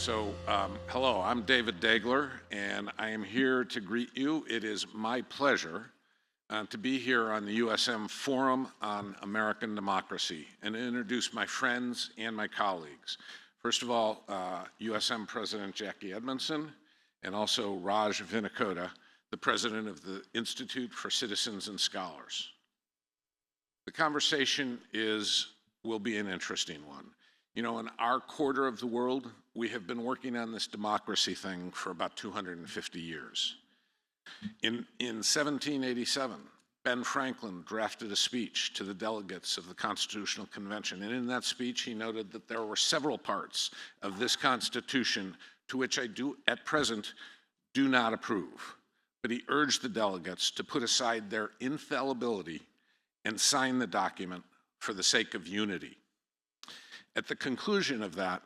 Hello, I'm David Dagler, and I am here to greet you. It is my pleasure to be here on the USM Forum on American Democracy and introduce my friends and my colleagues. First of all, USM President Jackie Edmondson, and also Raj Vinakota, the president of the Institute for Citizens and Scholars. The conversation will be an interesting one. You know, in our quarter of the world, we have been working on this democracy thing for about 250 years. In 1787, Ben Franklin drafted a speech to the delegates of the Constitutional Convention, and in that speech he noted that there were several parts of this Constitution to which I at present do not approve. But he urged the delegates to put aside their infallibility and sign the document for the sake of unity. At the conclusion of that,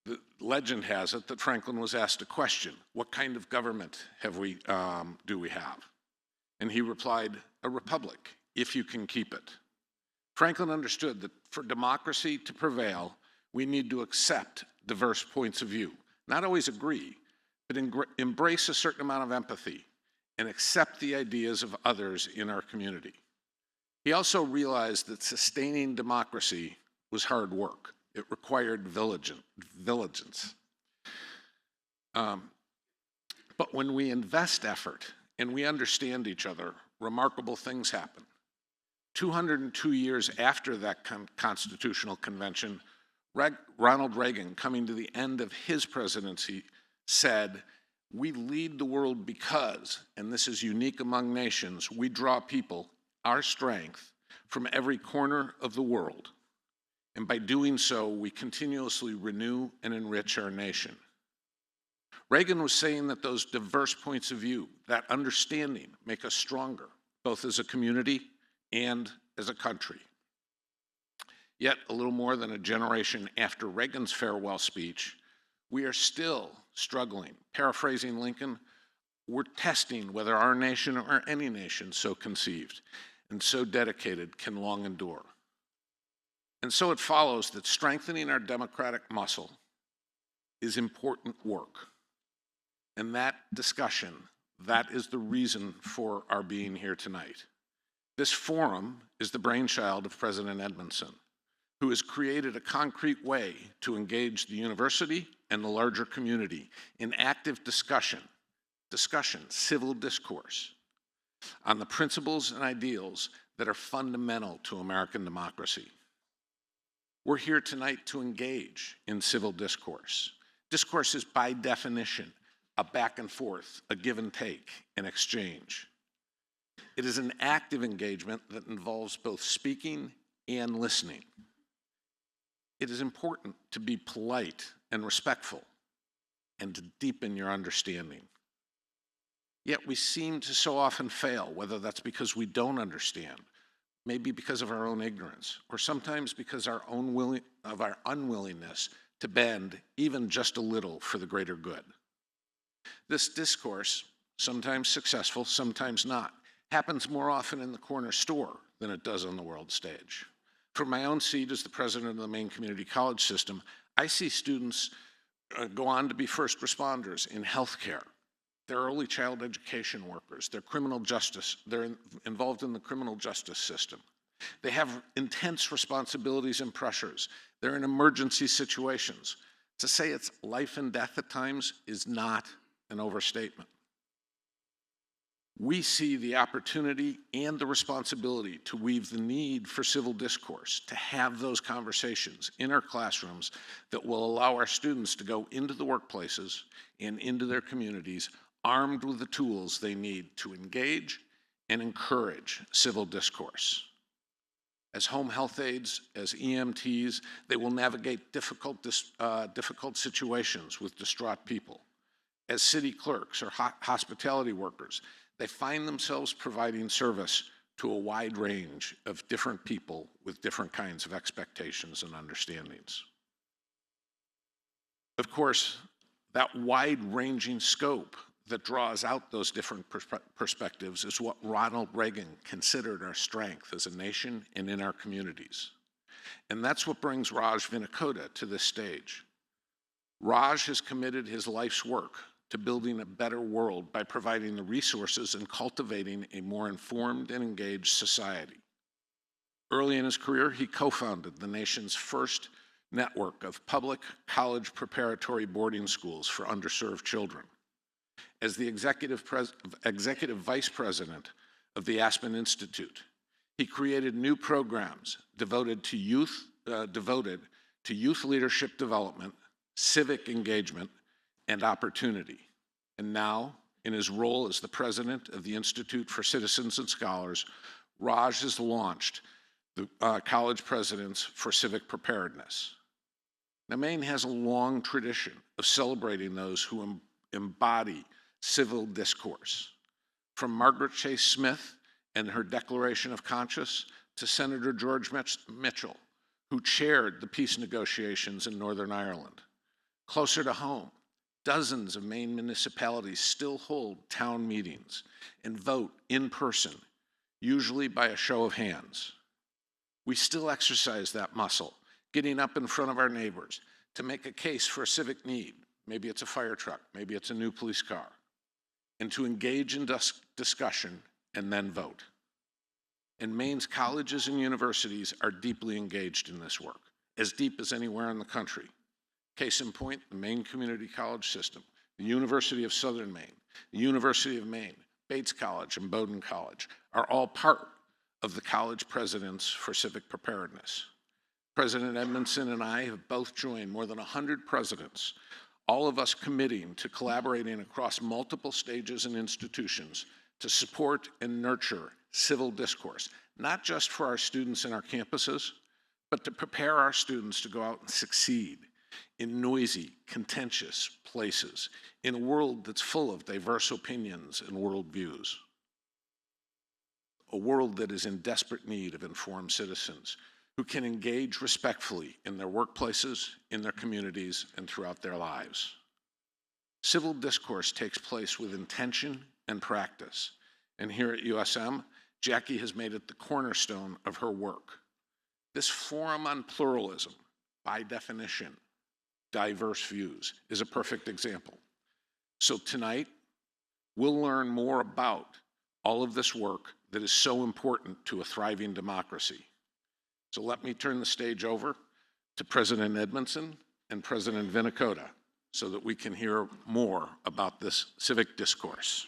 the legend has it that Franklin was asked a question: what kind of government do we have? And he replied, a republic, if you can keep it. Franklin understood that for democracy to prevail, we need to accept diverse points of view, not always agree, but embrace a certain amount of empathy and accept the ideas of others in our community. He also realized that sustaining democracy was hard work. It required diligence. But when we invest effort and we understand each other, remarkable things happen. 202 years after that Constitutional Convention, Ronald Reagan, coming to the end of his presidency, said, "We lead the world because, and this is unique among nations, we draw people, our strength, from every corner of the world. And by doing so, we continuously renew and enrich our nation." Reagan was saying that those diverse points of view, that understanding, make us stronger, both as a community and as a country. Yet, a little more than a generation after Reagan's farewell speech, we are still struggling. Paraphrasing Lincoln, we're testing whether our nation or any nation so conceived and so dedicated can long endure. And so it follows that strengthening our democratic muscle is important work. And that discussion, that is the reason for our being here tonight. This forum is the brainchild of President Edmondson, who has created a concrete way to engage the university and the larger community in active discussion, civil discourse, on the principles and ideals that are fundamental to American democracy. We're here tonight to engage in civil discourse. Discourse is by definition a back and forth, a give and take, an exchange. It is an active engagement that involves both speaking and listening. It is important to be polite and respectful and to deepen your understanding. Yet we seem to so often fail, whether that's because we don't understand, maybe because of our own ignorance, or sometimes because of our unwillingness to bend even just a little for the greater good. This discourse, sometimes successful, sometimes not, happens more often in the corner store than it does on the world stage. From my own seat as the president of the Maine Community College System, I see students go on to be first responders in healthcare. They're early child education workers. They're involved in the criminal justice system. They have intense responsibilities and pressures. They're in emergency situations. To say it's life and death at times is not an overstatement. We see the opportunity and the responsibility to weave the need for civil discourse, to have those conversations in our classrooms that will allow our students to go into the workplaces and into their communities armed with the tools they need to engage and encourage civil discourse. As home health aides, as EMTs, they will navigate difficult situations with distraught people. As city clerks or hospitality workers, they find themselves providing service to a wide range of different people with different kinds of expectations and understandings. Of course, that wide-ranging scope that draws out those different perspectives is what Ronald Reagan considered our strength as a nation and in our communities. And that's what brings Raj Vinakota to this stage. Raj has committed his life's work to building a better world by providing the resources and cultivating a more informed and engaged society. Early in his career, he co-founded the nation's first network of public college preparatory boarding schools for underserved children. As the executive vice president of the Aspen Institute, he created new programs devoted to youth leadership development, civic engagement, and opportunity. And now, in his role as the president of the Institute for Citizens and Scholars, Raj has launched the College Presidents for Civic Preparedness. Now, Maine has a long tradition of celebrating those who embody civil discourse. From Margaret Chase Smith and her Declaration of Conscience to Senator George Mitchell, who chaired the peace negotiations in Northern Ireland. Closer to home, dozens of Maine municipalities still hold town meetings and vote in person, usually by a show of hands. We still exercise that muscle, getting up in front of our neighbors to make a case for a civic need. Maybe it's a fire truck, maybe it's a new police car, and to engage in discussion and then vote. And Maine's colleges and universities are deeply engaged in this work, as deep as anywhere in the country. Case in point, the Maine Community College System, the University of Southern Maine, the University of Maine, Bates College, and Bowdoin College are all part of the College Presidents for Civic Preparedness. President Edmondson and I have both joined more than 100 presidents, all of us committing to collaborating across multiple stages and institutions to support and nurture civil discourse, not just for our students in our campuses, but to prepare our students to go out and succeed in noisy, contentious places, in a world that's full of diverse opinions and worldviews. A world that is in desperate need of informed citizens who can engage respectfully in their workplaces, in their communities, and throughout their lives. Civil discourse takes place with intention and practice. And here at USM, Jackie has made it the cornerstone of her work. This forum on pluralism, by definition, diverse views, is a perfect example. So tonight, we'll learn more about all of this work that is so important to a thriving democracy. So let me turn the stage over to President Edmondson and President Vinicota so that we can hear more about this civic discourse.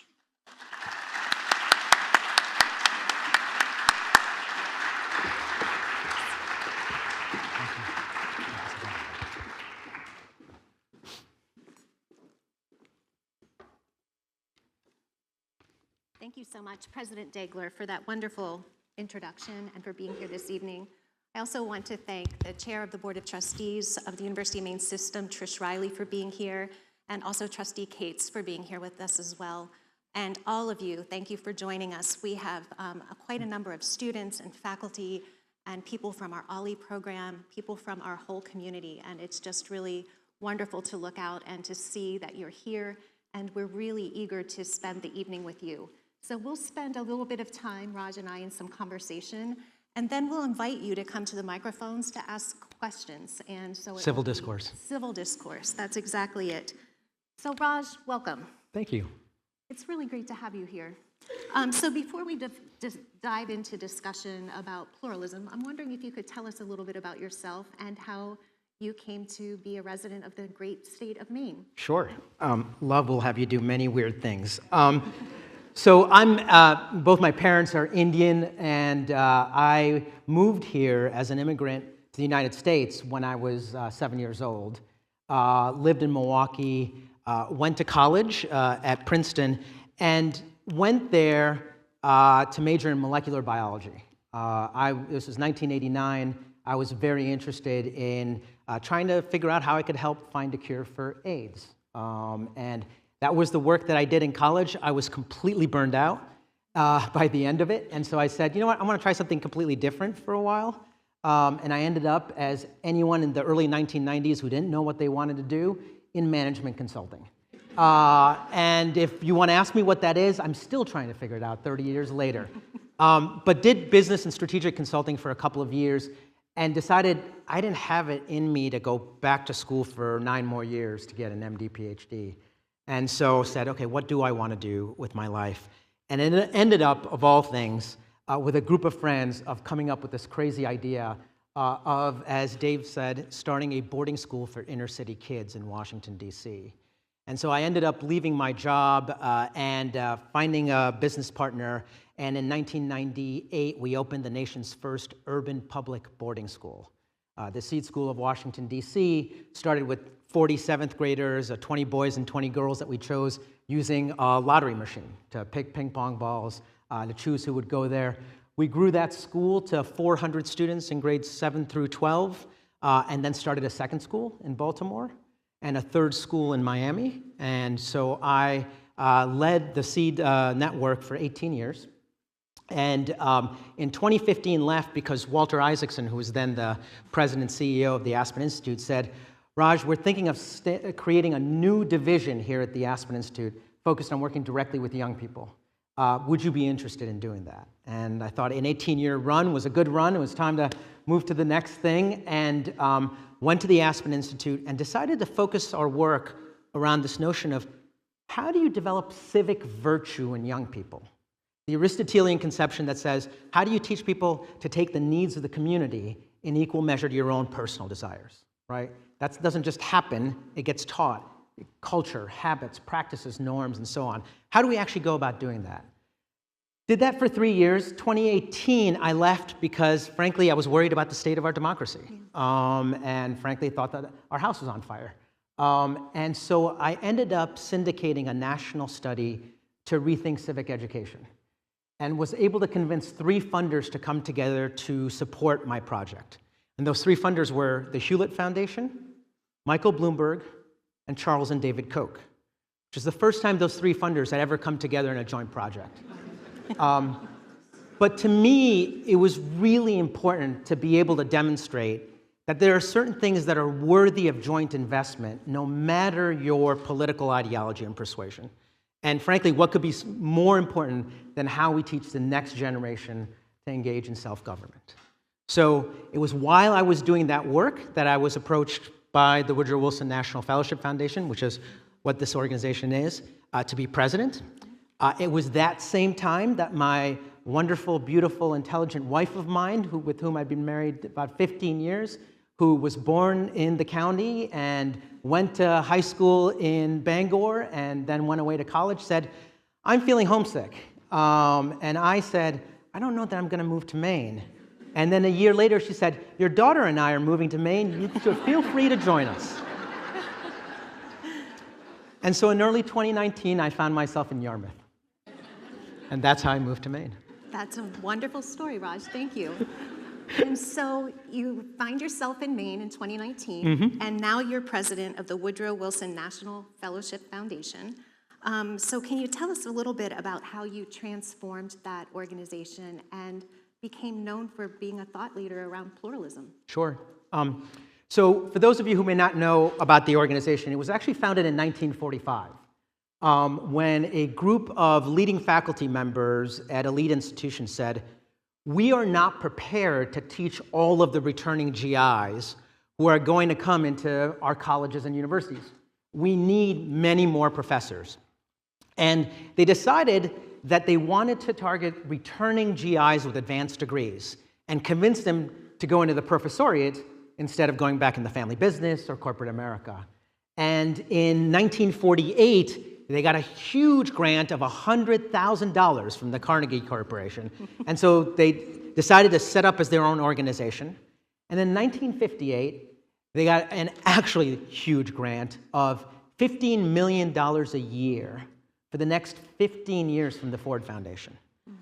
Thank you so much, President Degler, for that wonderful introduction and for being here this evening. I also want to thank the Chair of the Board of Trustees of the University of Maine System, Trish Riley, for being here, and also Trustee Cates for being here with us as well. And all of you, thank you for joining us. We have quite a number of students and faculty and people from our OLLI program, people from our whole community, and it's just really wonderful to look out and to see that you're here, and we're really eager to spend the evening with you. So we'll spend a little bit of time, Raj and I, in some conversation, and then we'll invite you to come to the microphones to ask questions. And so civil discourse. Civil discourse, that's exactly it. So Raj, welcome. Thank you. It's really great to have you here. So before we dive into discussion about pluralism, I'm wondering if you could tell us a little bit about yourself and how you came to be a resident of the great state of Maine. Sure. Love will have you do many weird things. So both my parents are Indian, and I moved here as an immigrant to the United States when I was 7 years old. Lived in Milwaukee, went to college at Princeton, and went there to major in molecular biology. This was 1989. I was very interested in trying to figure out how I could help find a cure for AIDS. And that was the work that I did in college. I was completely burned out by the end of it. And so I said, you know what, I want to try something completely different for a while. And I ended up, as anyone in the early 1990s who didn't know what they wanted to do, in management consulting. And if you want to ask me what that is, I'm still trying to figure it out 30 years later. But did business and strategic consulting for a couple of years. and decided I didn't have it in me to go back to school for 9 more years to get an MD, PhD. And so said, okay, what do I want to do with my life? And it ended up, of all things, with a group of friends of coming up with this crazy idea of, as Dave said, starting a boarding school for inner city kids in Washington, D.C. And so I ended up leaving my job and finding a business partner. And in 1998, we opened the nation's first urban public boarding school. The Seed School of Washington, D.C. started with 40 seventh graders, 20 boys and 20 girls that we chose using a lottery machine to pick ping pong balls, to choose who would go there. We grew that school to 400 students in grades 7 through 12, and then started a second school in Baltimore and a third school in Miami. And so I led the Seed network for 18 years. And in 2015 left because Walter Isaacson, who was then the president and CEO of the Aspen Institute, said, Raj, we're thinking of creating a new division here at the Aspen Institute focused on working directly with young people. Would you be interested in doing that? And I thought an 18-year run was a good run. It was time to move to the next thing, and went to the Aspen Institute and decided to focus our work around this notion of how do you develop civic virtue in young people? The Aristotelian conception that says, how do you teach people to take the needs of the community in equal measure to your own personal desires, right? That doesn't just happen, it gets taught. Culture, habits, practices, norms, and so on. How do we actually go about doing that? Did that for 3 years. 2018, I left because, frankly, I was worried about the state of our democracy. And frankly, thought that our house was on fire. And so I ended up syndicating a national study to rethink civic education, and was able to convince 3 funders to come together to support my project. And those 3 funders were the Hewlett Foundation, Michael Bloomberg, and Charles and David Koch, which is the first time those 3 funders had ever come together in a joint project. But to me, it was really important to be able to demonstrate that there are certain things that are worthy of joint investment, no matter your political ideology and persuasion. And frankly, what could be more important than how we teach the next generation to engage in self-government? So it was while I was doing that work that I was approached by the Woodrow Wilson National Fellowship Foundation, which is what this organization is, to be president. It was that same time that my wonderful, beautiful, intelligent wife of mine, with whom I'd been married about 15 years, who was born in the county and went to high school in Bangor and then went away to college, said, I'm feeling homesick. And I said, I don't know that I'm going to move to Maine. And then a year later, she said, your daughter and I are moving to Maine. You should feel free to join us. And so in early 2019, I found myself in Yarmouth. And that's how I moved to Maine. That's a wonderful story, Raj. Thank you. And so you find yourself in Maine in 2019, and now you're president of the Woodrow Wilson National Fellowship Foundation. So can you tell us a little bit about how you transformed that organization and became known for being a thought leader around pluralism? Sure. So for those of you who may not know about the organization, it was actually founded in 1945. When a group of leading faculty members at elite institutions said, we are not prepared to teach all of the returning GIs who are going to come into our colleges and universities. We need many more professors. And they decided that they wanted to target returning GIs with advanced degrees and convince them to go into the professoriate instead of going back in the family business or corporate America. And in 1948, they got a huge grant of $100,000 from the Carnegie Corporation. And so they decided to set up as their own organization. And then in 1958, they got an actually huge grant of $15 million a year for the next 15 years from the Ford Foundation,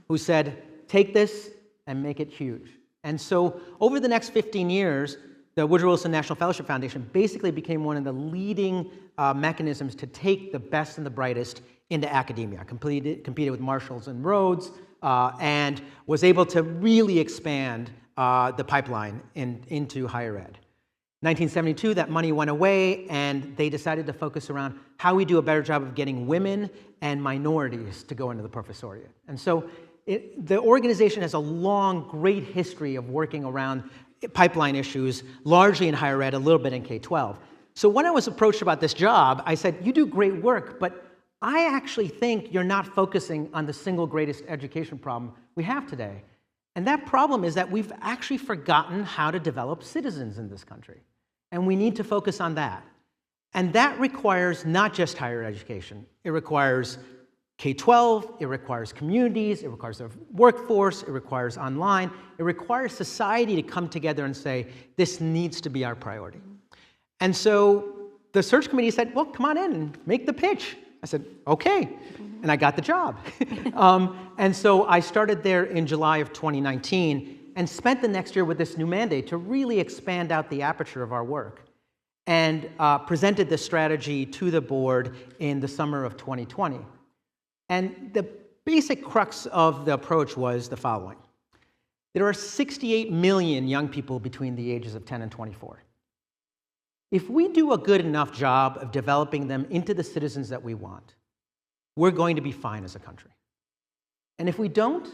who said, take this and make it huge. And so over the next 15 years, the Woodrow Wilson National Fellowship Foundation basically became one of the leading mechanisms to take the best and the brightest into academia, competed with Marshalls and Rhodes, and was able to really expand the pipeline into higher ed. 1972, that money went away, and they decided to focus around how we do a better job of getting women and minorities to go into the professoriate. And so the organization has a long, great history of working around pipeline issues, largely in higher ed, a little bit in K-12. So when I was approached about this job, I said, you do great work, but I actually think you're not focusing on the single greatest education problem we have today. And that problem is that we've actually forgotten how to develop citizens in this country. And we need to focus on that. And that requires not just higher education. It requires K-12, it requires communities, it requires the workforce, it requires online, it requires society to come together and say, this needs to be our priority. And so the search committee said, well, come on in and make the pitch. I said, okay, and I got the job. And so I started there in July of 2019 and spent the next year with this new mandate to really expand out the aperture of our work, and presented this strategy to the board in the summer of 2020. And the basic crux of the approach was the following. There are 68 million young people between the ages of 10 and 24. If we do a good enough job of developing them into the citizens that we want, we're going to be fine as a country. And if we don't,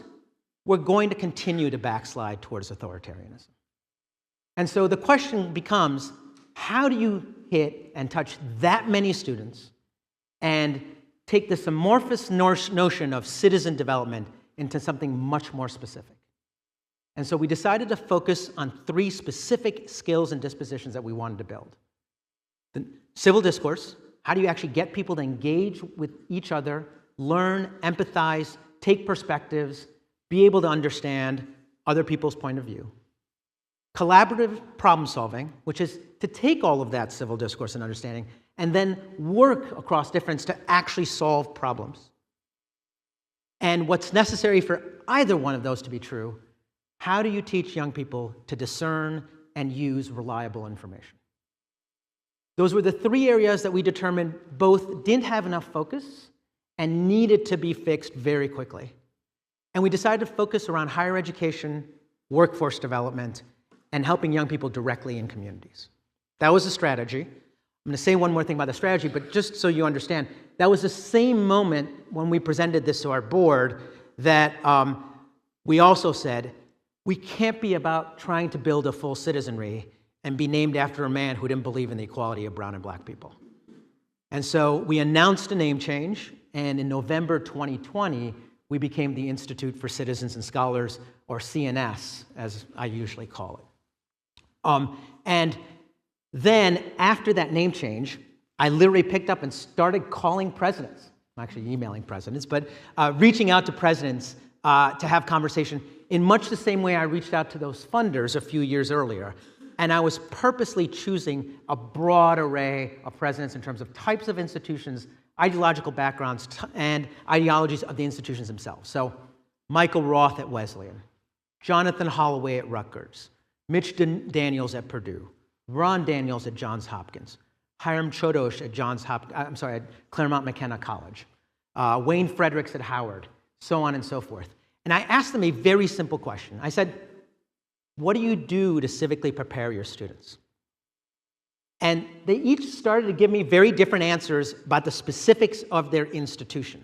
we're going to continue to backslide towards authoritarianism. And so the question becomes, how do you hit and touch that many students and take this amorphous notion of citizen development into something much more specific? And so we decided to focus on 3 specific skills and dispositions that we wanted to build. The civil discourse, how do you actually get people to engage with each other, learn, empathize, take perspectives, be able to understand other people's point of view. Collaborative problem solving, which is to take all of that civil discourse and understanding and then work across difference to actually solve problems. And what's necessary for either one of those to be true, how do you teach young people to discern and use reliable information? Those were the 3 areas that we determined both didn't have enough focus and needed to be fixed very quickly. And we decided to focus around higher education, workforce development, and helping young people directly in communities. That was the strategy. I'm going to say one more thing about the strategy, but just so you understand, that was the same moment when we presented this to our board that we also said, we can't be about trying to build a full citizenry and be named after a man who didn't believe in the equality of brown and black people. And so we announced a name change, and in November 2020, we became the Institute for Citizens and Scholars, or CNS, as I usually call it. And then, after that name change, I literally picked up and started calling presidents. I'm actually emailing presidents, but reaching out to presidents to have conversation in much the same way I reached out to those funders a few years earlier. And I was purposely choosing a broad array of presidents in terms of types of institutions, ideological backgrounds, and ideologies of the institutions themselves. So Michael Roth at Wesleyan, Jonathan Holloway at Rutgers, Mitch Daniels at Purdue, Ron Daniels at Johns Hopkins, Hiram Chodosh at Claremont McKenna College, Wayne Fredericks at Howard, so on and so forth. And I asked them a very simple question. I said, what do you do to civically prepare your students? And they each started to give me very different answers about the specifics of their institution.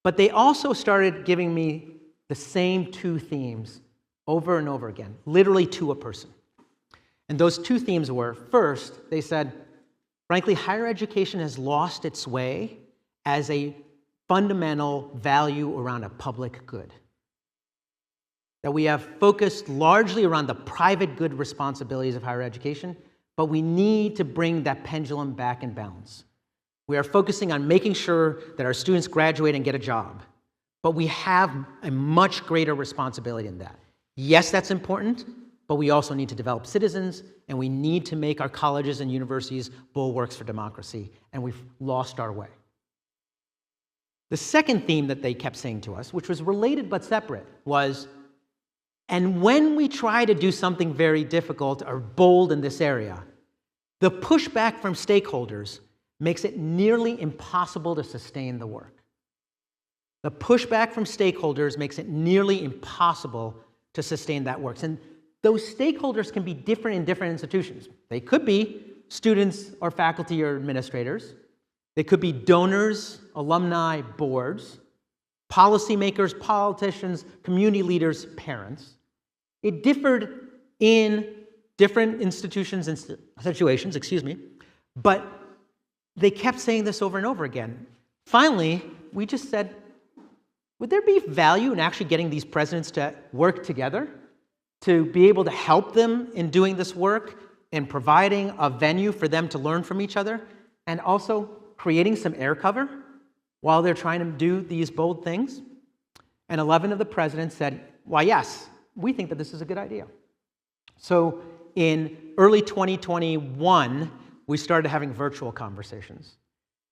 But they also started giving me the same 2 themes over and over again, literally to a person. And those 2 themes were, first, they said, frankly, higher education has lost its way as a fundamental value around a public good. That we have focused largely around the private good responsibilities of higher education, but we need to bring that pendulum back in balance. We are focusing on making sure that our students graduate and get a job, but we have a much greater responsibility in that. Yes, that's important, but we also need to develop citizens, and we need to make our colleges and universities bulwarks for democracy, and we've lost our way. The second theme that they kept saying to us, which was related but separate, was, and when we try to do something very difficult or bold in this area, the pushback from stakeholders makes it nearly impossible to sustain the work. The pushback from stakeholders makes it nearly impossible to sustain that work. And those stakeholders can be different in different institutions. They could be students or faculty or administrators. They could be donors, alumni, boards, policymakers, politicians, community leaders, parents. It differed in different institutions and situations, but they kept saying this over and over again. Finally, we just said, would there be value in actually getting these presidents to work together, to be able to help them in doing this work and providing a venue for them to learn from each other, and also creating some air cover while they're trying to do these bold things? And 11 of the presidents said, why, yes, we think that this is a good idea. So in early 2021, we started having virtual conversations.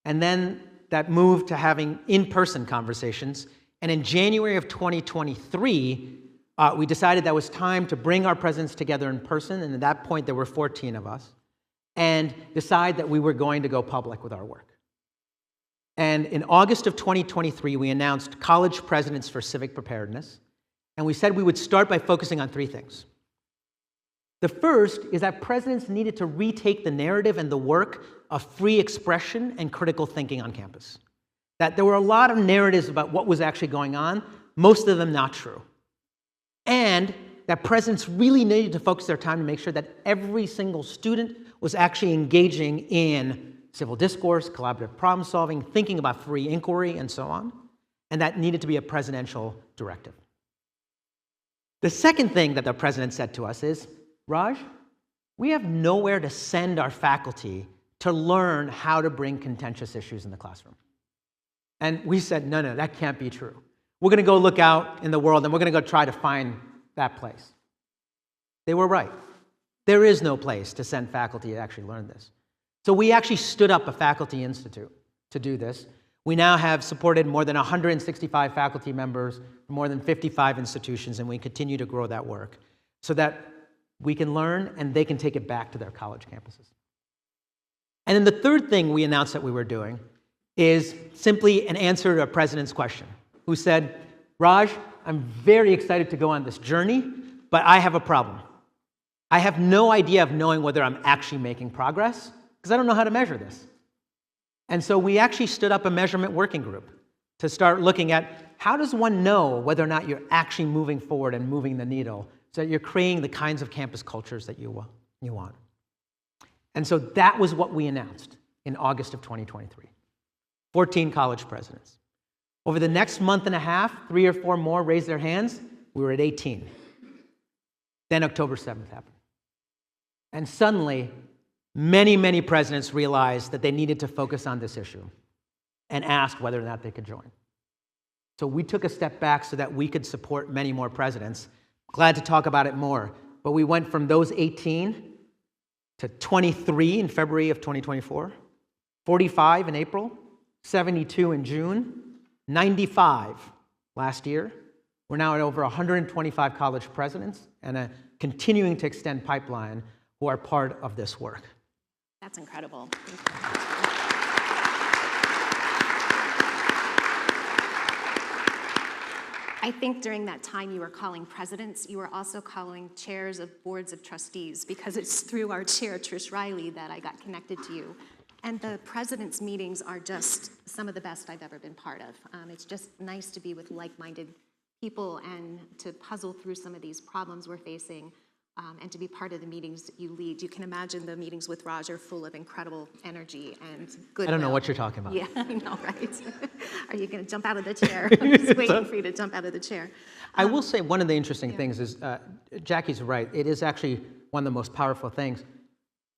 And then that moved to having in-person conversations. And in January of 2023, we decided that it was time to bring our presidents together in person, and at that point there were 14 of us, and decide that we were going to go public with our work. And in August of 2023, we announced College Presidents for Civic Preparedness, and we said we would start by focusing on 3 things. The first is that presidents needed to retake the narrative and the work of free expression and critical thinking on campus. That there were a lot of narratives about what was actually going on, most of them not true. And that presidents really needed to focus their time to make sure that every single student was actually engaging in civil discourse, collaborative problem solving, thinking about free inquiry, and so on. And that needed to be a presidential directive. The second thing that the president said to us is, Raj, we have nowhere to send our faculty to learn how to bring contentious issues in the classroom. And we said, no, that can't be true. We're going to go look out in the world, and we're going to go try to find that place. They were right. There is no place to send faculty to actually learn this. So we actually stood up a faculty institute to do this. We now have supported more than 165 faculty members from more than 55 institutions, and we continue to grow that work so that we can learn and they can take it back to their college campuses. And then the third thing we announced that we were doing is simply an answer to a president's question, who said, Raj, I'm very excited to go on this journey, but I have a problem. I have no idea of knowing whether I'm actually making progress, because I don't know how to measure this. And so we actually stood up a measurement working group to start looking at how does one know whether or not you're actually moving forward and moving the needle so that you're creating the kinds of campus cultures that you want. And so that was what we announced in August of 2023. 14 college presidents. Over the next month and a half, 3 or 4 more raised their hands. We were at 18. Then October 7th happened. And suddenly, many presidents realized that they needed to focus on this issue and asked whether or not they could join. So we took a step back so that we could support many more presidents. Glad to talk about it more. But we went from those 18 to 23 in February of 2024, 45 in April, 72 in June, 95 last year. We're now at over 125 college presidents and a continuing to extend pipeline who are part of this work. That's incredible. I think during that time you were calling presidents, you were also calling chairs of boards of trustees, because it's through our chair, Trish Riley, that I got connected to you. And the presidents' meetings are just some of the best I've ever been part of. It's just nice to be with like-minded people and to puzzle through some of these problems we're facing, and to be part of the meetings that you lead. You can imagine the meetings with Raj are full of incredible energy and goodwill. I don't know what you're talking about. Yeah, I know, right? Are you going to jump out of the chair? I'm just waiting for you to jump out of the chair. I will say one of the interesting things is, Jackie's right, it is actually one of the most powerful things.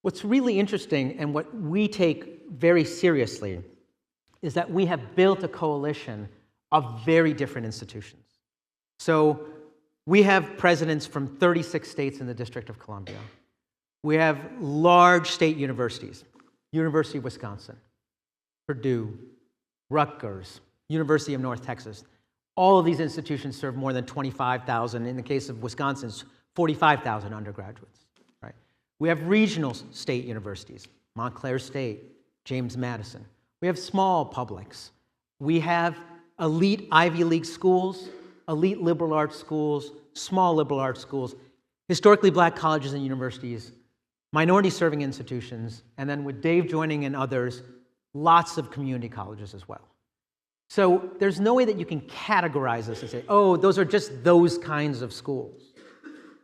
What's really interesting and what we take very seriously is that we have built a coalition of very different institutions. So we have presidents from 36 states in the District of Columbia. We have large state universities, University of Wisconsin, Purdue, Rutgers, University of North Texas. All of these institutions serve more than 25,000. In the case of Wisconsin, 45,000 undergraduates. Right? We have regional state universities, Montclair State, James Madison. We have small publics. We have elite Ivy League schools, elite liberal arts schools, small liberal arts schools, historically black colleges and universities, minority-serving institutions, and then with Dave joining and others, lots of community colleges as well. So there's no way that you can categorize this and say, oh, those are just those kinds of schools.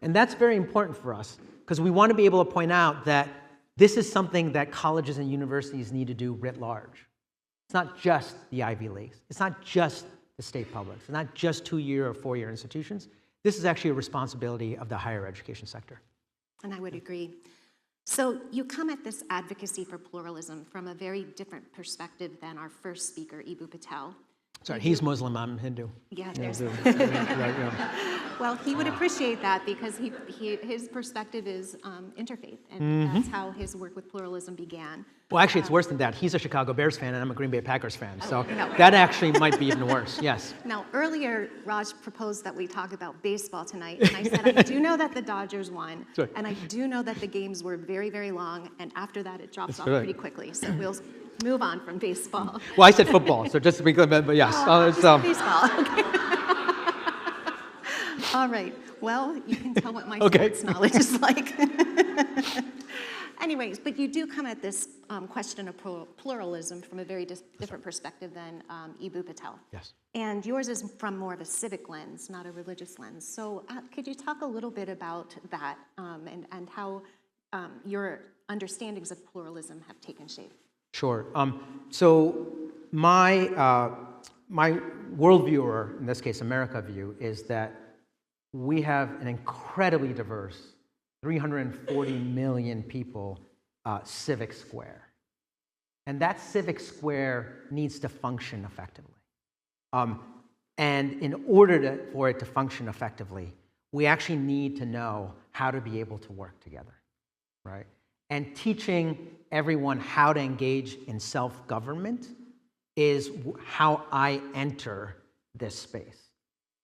And that's very important for us because we want to be able to point out that this is something that colleges and universities need to do writ large. It's not just the Ivy Leagues. It's not just the state publics. It's not just 2-year or 4-year institutions. This is actually a responsibility of the higher education sector. And I would agree. So you come at this advocacy for pluralism from a very different perspective than our first speaker, Eboo Patel. Sorry, he's Muslim, I'm Hindu. Yeah, there's. Right, yeah. Well, he would appreciate that because his perspective is interfaith, and that's how his work with pluralism began. Well, actually, it's worse than that. He's a Chicago Bears fan, and I'm a Green Bay Packers fan. So no. that actually might be even worse, yes. Now, earlier, Raj proposed that we talk about baseball tonight, and I said, I do know that the Dodgers won, Sorry. and I do know that the games were very, very long, and after that, it drops off right. pretty quickly. So we'll move on from baseball. Well, I said football, so just to be clear, but yes. Baseball, okay. All right. Well, you can tell what my Okay. sports knowledge is like. Anyways, but you do come at this question of pluralism from a very different perspective than Eboo Patel. Yes. And yours is from more of a civic lens, not a religious lens. So could you talk a little bit about that and how your understandings of pluralism have taken shape? Sure. So my worldview, or in this case, America view, is that we have an incredibly diverse, 340 million people civic square. And that civic square needs to function effectively. And in order for it to function effectively, we actually need to know how to be able to work together, right? And teaching everyone how to engage in self-government is how I enter this space.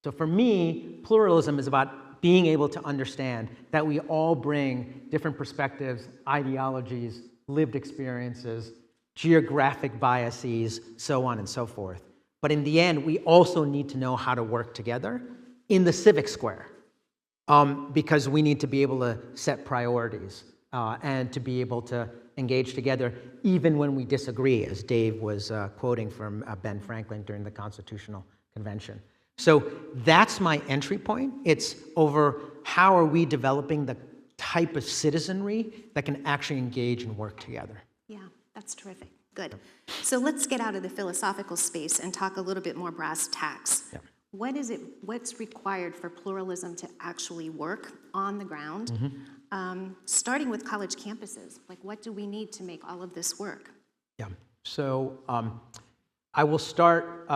So for me, pluralism is about being able to understand that we all bring different perspectives, ideologies, lived experiences, geographic biases, so on and so forth. But in the end, we also need to know how to work together in the civic square because we need to be able to set priorities and to be able to engage together even when we disagree, as Dave was quoting from Ben Franklin during the Constitutional Convention. So that's my entry point. It's over how are we developing the type of citizenry that can actually engage and work together. Yeah, that's terrific. Good. So let's get out of the philosophical space and talk a little bit more brass tacks. Yeah. What's required for pluralism to actually work on the ground? Starting with college campuses, like what do we need to make all of this work? Yeah. So I will start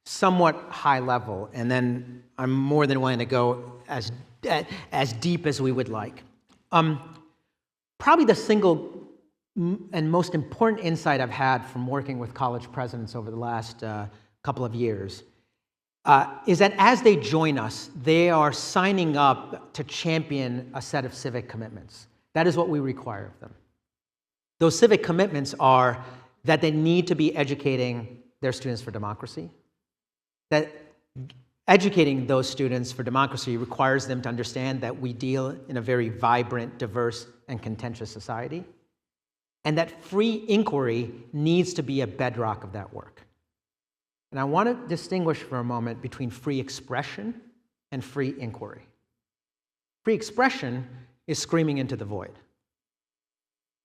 somewhat high level, and then I'm more than willing to go as deep as we would like. Probably the single and most important insight I've had from working with college presidents over the last couple of years is that as they join us, they are signing up to champion a set of civic commitments. That is what we require of them. Those civic commitments are that they need to be educating their students for democracy, that educating those students for democracy requires them to understand that we deal in a very vibrant, diverse, and contentious society, and that free inquiry needs to be a bedrock of that work. And I want to distinguish for a moment between free expression and free inquiry. Free expression is screaming into the void.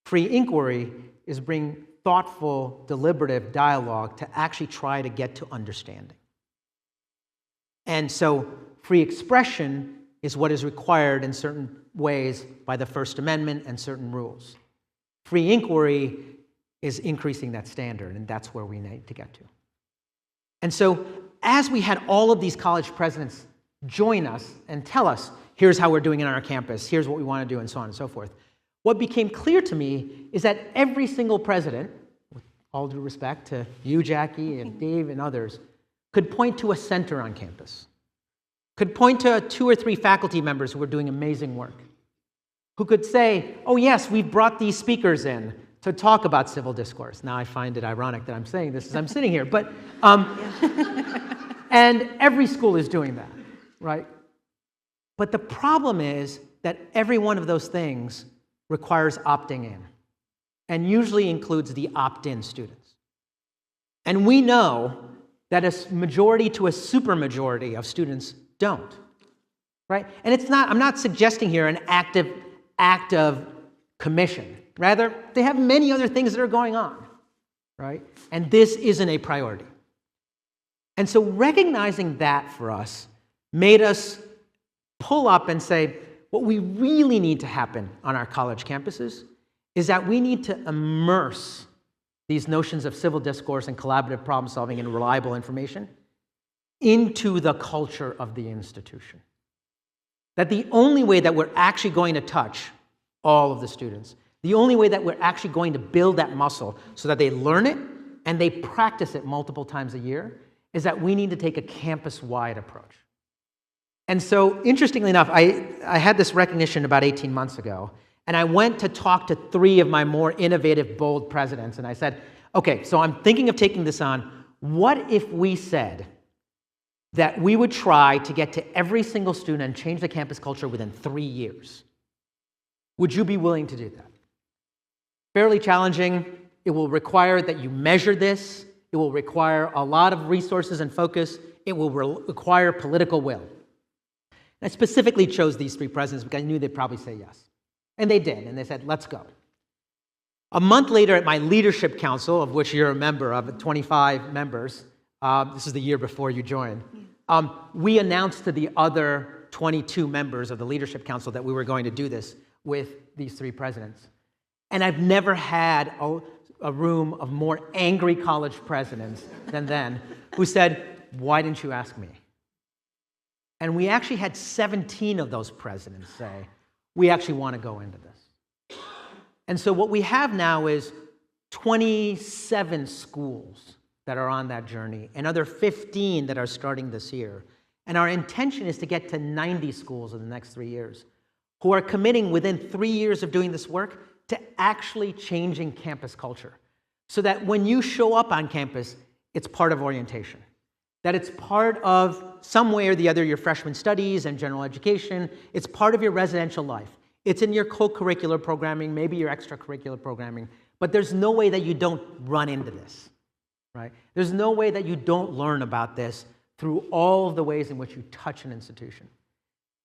Free inquiry is bringing thoughtful, deliberative dialogue to actually try to get to understanding. And so free expression is what is required in certain ways by the First Amendment and certain rules. Free inquiry is increasing that standard, and that's where we need to get to. And so as we had all of these college presidents join us and tell us, here's how we're doing it on our campus, here's what we want to do, and so on and so forth, what became clear to me is that every single president, with all due respect to you, Jackie, and Dave, and others, could point to a center on campus, could point to 2 or 3 faculty members who were doing amazing work, who could say, oh yes, we've brought these speakers in to talk about civil discourse. Now I find it ironic that I'm saying this as I'm sitting here, but, and every school is doing that, right? But the problem is that every one of those things requires opting in, and usually includes the opt-in students. And we know that a majority to a supermajority of students don't. right? And it's not, I'm not suggesting here an active act of commission. Rather, they have many other things that are going on, right? And this isn't a priority. And so recognizing that for us made us pull up and say, what we really need to happen on our college campuses is that we need to immerse these notions of civil discourse and collaborative problem solving and reliable information into the culture of the institution. That the only way that we're actually going to touch all of the students, the only way that we're actually going to build that muscle so that they learn it and they practice it multiple times a year is that we need to take a campus-wide approach. And so, interestingly enough, I had this recognition about 18 months ago, and I went to talk to 3 of my more innovative, bold presidents, and I said, okay, so I'm thinking of taking this on. What if we said that we would try to get to every single student and change the campus culture within 3 years? Would you be willing to do that? Fairly challenging. It will require that you measure this. It will require a lot of resources and focus. It will require political will. And I specifically chose these 3 presidents because I knew they'd probably say yes. And they did, and they said, let's go. A month later at my leadership council, of which you're a member of, 25 members, this is the year before you joined, we announced to the other 22 members of the leadership council that we were going to do this with these 3 presidents. And I've never had a room of more angry college presidents than then who said, why didn't you ask me? And we actually had 17 of those presidents say, we actually want to go into this. And so what we have now is 27 schools that are on that journey, another 15 that are starting this year. And our intention is to get to 90 schools in the next 3 years who are committing within 3 years of doing this work to actually changing campus culture so that when you show up on campus, it's part of orientation, that it's part of some way or the other your freshman studies and general education, it's part of your residential life, it's in your co-curricular programming, maybe your extracurricular programming, but there's no way that you don't run into this, right? There's no way that you don't learn about this through all of the ways in which you touch an institution.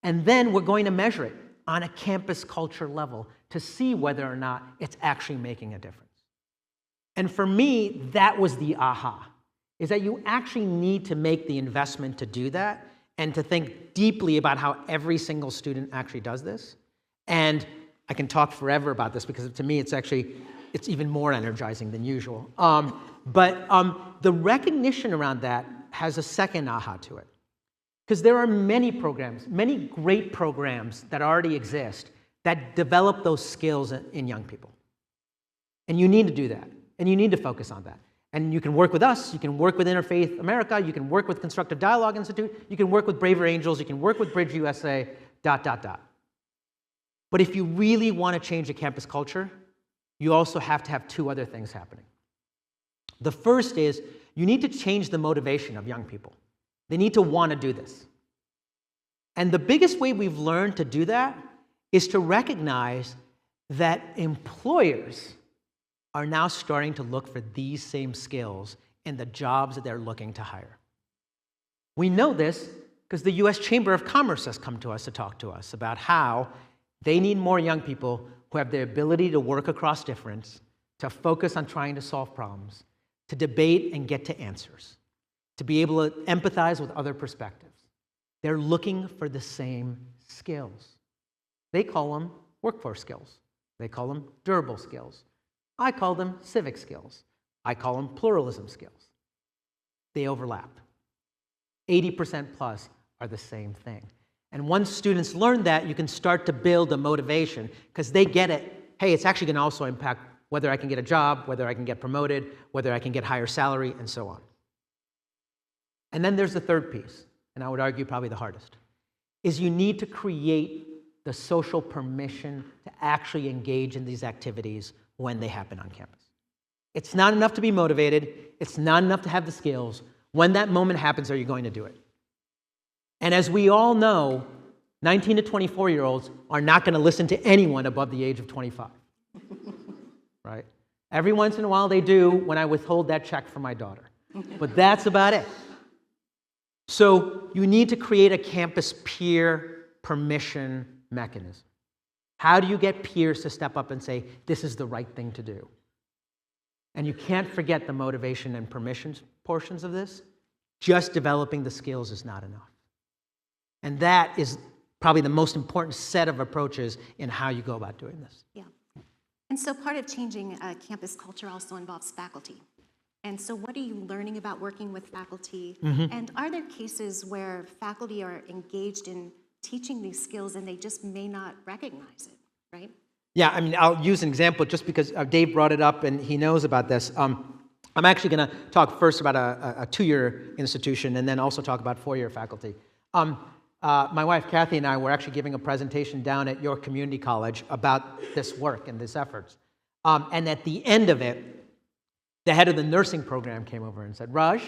And then we're going to measure it on a campus culture level to see whether or not it's actually making a difference. And for me, that was the aha, is that you actually need to make the investment to do that and to think deeply about how every single student actually does this. And I can talk forever about this because to me, it's even more energizing than usual. But the recognition around that has a second aha to it. Because there are many programs, many great programs that already exist that develop those skills in young people. And you need to do that. And you need to focus on that. And you can work with us, you can work with Interfaith America, you can work with Constructive Dialogue Institute, you can work with Braver Angels, you can work with Bridge USA, ... But if you really want to change a campus culture, you also have to have 2 other things happening. The first is you need to change the motivation of young people. They need to want to do this. And the biggest way we've learned to do that is to recognize that employers are now starting to look for these same skills in the jobs that they're looking to hire. We know this because the U.S. Chamber of Commerce has come to us to talk to us about how they need more young people who have the ability to work across difference, to focus on trying to solve problems, to debate and get to answers, to be able to empathize with other perspectives. They're looking for the same skills. They call them workforce skills. They call them durable skills. I call them civic skills. I call them pluralism skills. They overlap. 80% plus are the same thing. And once students learn that, you can start to build a motivation because they get it. Hey, it's actually going to also impact whether I can get a job, whether I can get promoted, whether I can get higher salary, and so on. And then there's the third piece, and I would argue probably the hardest, is you need to create the social permission to actually engage in these activities when they happen on campus. It's not enough to be motivated. It's not enough to have the skills. When that moment happens, are you going to do it? And as we all know, 19 to 24-year-olds are not going to listen to anyone above the age of 25, right? Every once in a while they do when I withhold that check from my daughter, but that's about it. So you need to create a campus peer permission mechanism. How do you get peers to step up and say, this is the right thing to do? And you can't forget the motivation and permissions portions of this. Just developing the skills is not enough. And that is probably the most important set of approaches in how you go about doing this. Yeah. And so part of changing campus culture also involves faculty. And so what are you learning about working with faculty? And are there cases where faculty are engaged in teaching these skills and they just may not recognize it, right? Yeah, I mean, I'll use an example just because Dave brought it up and he knows about this. I'm actually going to talk first about a two-year institution and then also talk about four-year faculty. My wife, Kathy, and I were actually giving a presentation down at York Community College about this work and this efforts. And at the end of it, the head of the nursing program came over and said, Raj,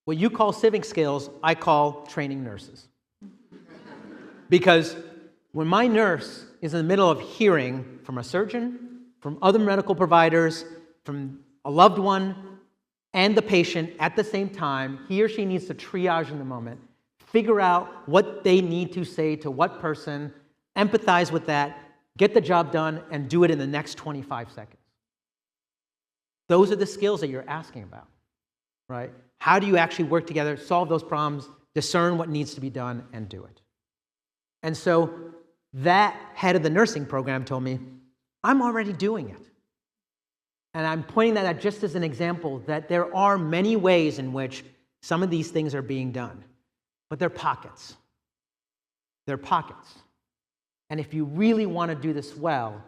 what you call civic skills, I call training nurses. Because when my nurse is in the middle of hearing from a surgeon, from other medical providers, from a loved one, and the patient at the same time, he or she needs to triage in the moment, figure out what they need to say to what person, empathize with that, get the job done, and do it in the next 25 seconds. Those are the skills that you're asking about, right? How do you actually work together, solve those problems, discern what needs to be done, and do it? And so that head of the nursing program told me, I'm already doing it. And I'm pointing that out just as an example that there are many ways in which some of these things are being done, but they're pockets. They're pockets. And if you really want to do this well,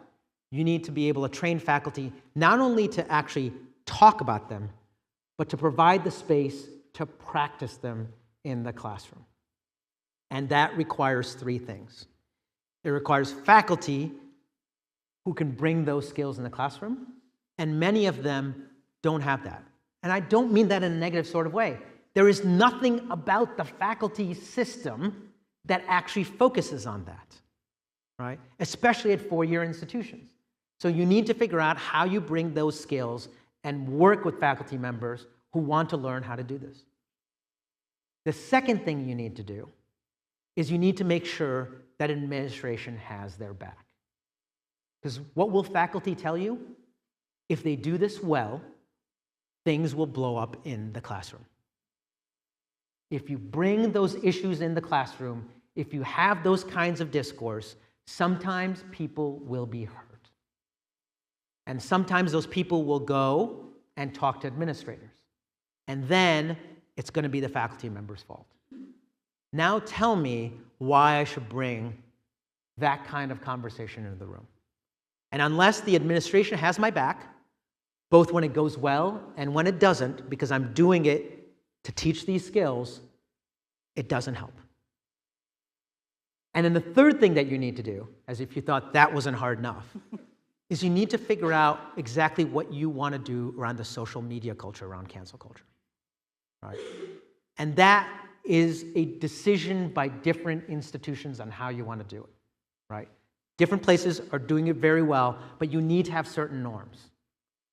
you need to be able to train faculty not only to actually talk about them, but to provide the space to practice them in the classroom. And that requires three things. It requires faculty who can bring those skills in the classroom, and many of them don't have that. And I don't mean that in a negative sort of way. There is nothing about the faculty system that actually focuses on that, right? Especially at four-year institutions. So you need to figure out how you bring those skills and work with faculty members who want to learn how to do this. The second thing you need to do is you need to make sure that administration has their back. Because what will faculty tell you? If they do this well, things will blow up in the classroom. If you bring those issues in the classroom, if you have those kinds of discourse, sometimes people will be hurt. And sometimes those people will go and talk to administrators. And then it's going to be the faculty member's fault. Now tell me why I should bring that kind of conversation into the room. And unless the administration has my back, both when it goes well and when it doesn't, because I'm doing it to teach these skills, it doesn't help. And then the third thing that you need to do, as if you thought that wasn't hard enough, is you need to figure out exactly what you want to do around the social media culture, around cancel culture. Right? And that is a decision by different institutions on how you want to do it. Right? Different places are doing it very well, but you need to have certain norms.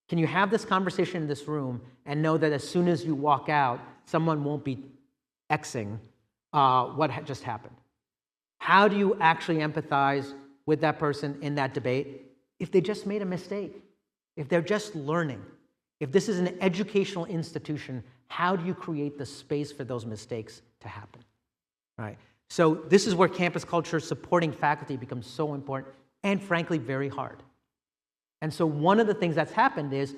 Can you have this conversation in this room and know that as soon as you walk out, someone won't be Xing what just happened? How do you actually empathize with that person in that debate if they just made a mistake? If they're just learning? If this is an educational institution, how do you create the space for those mistakes to happen? Right? So this is where campus culture supporting faculty becomes so important and, frankly, very hard. And so one of the things that's happened is,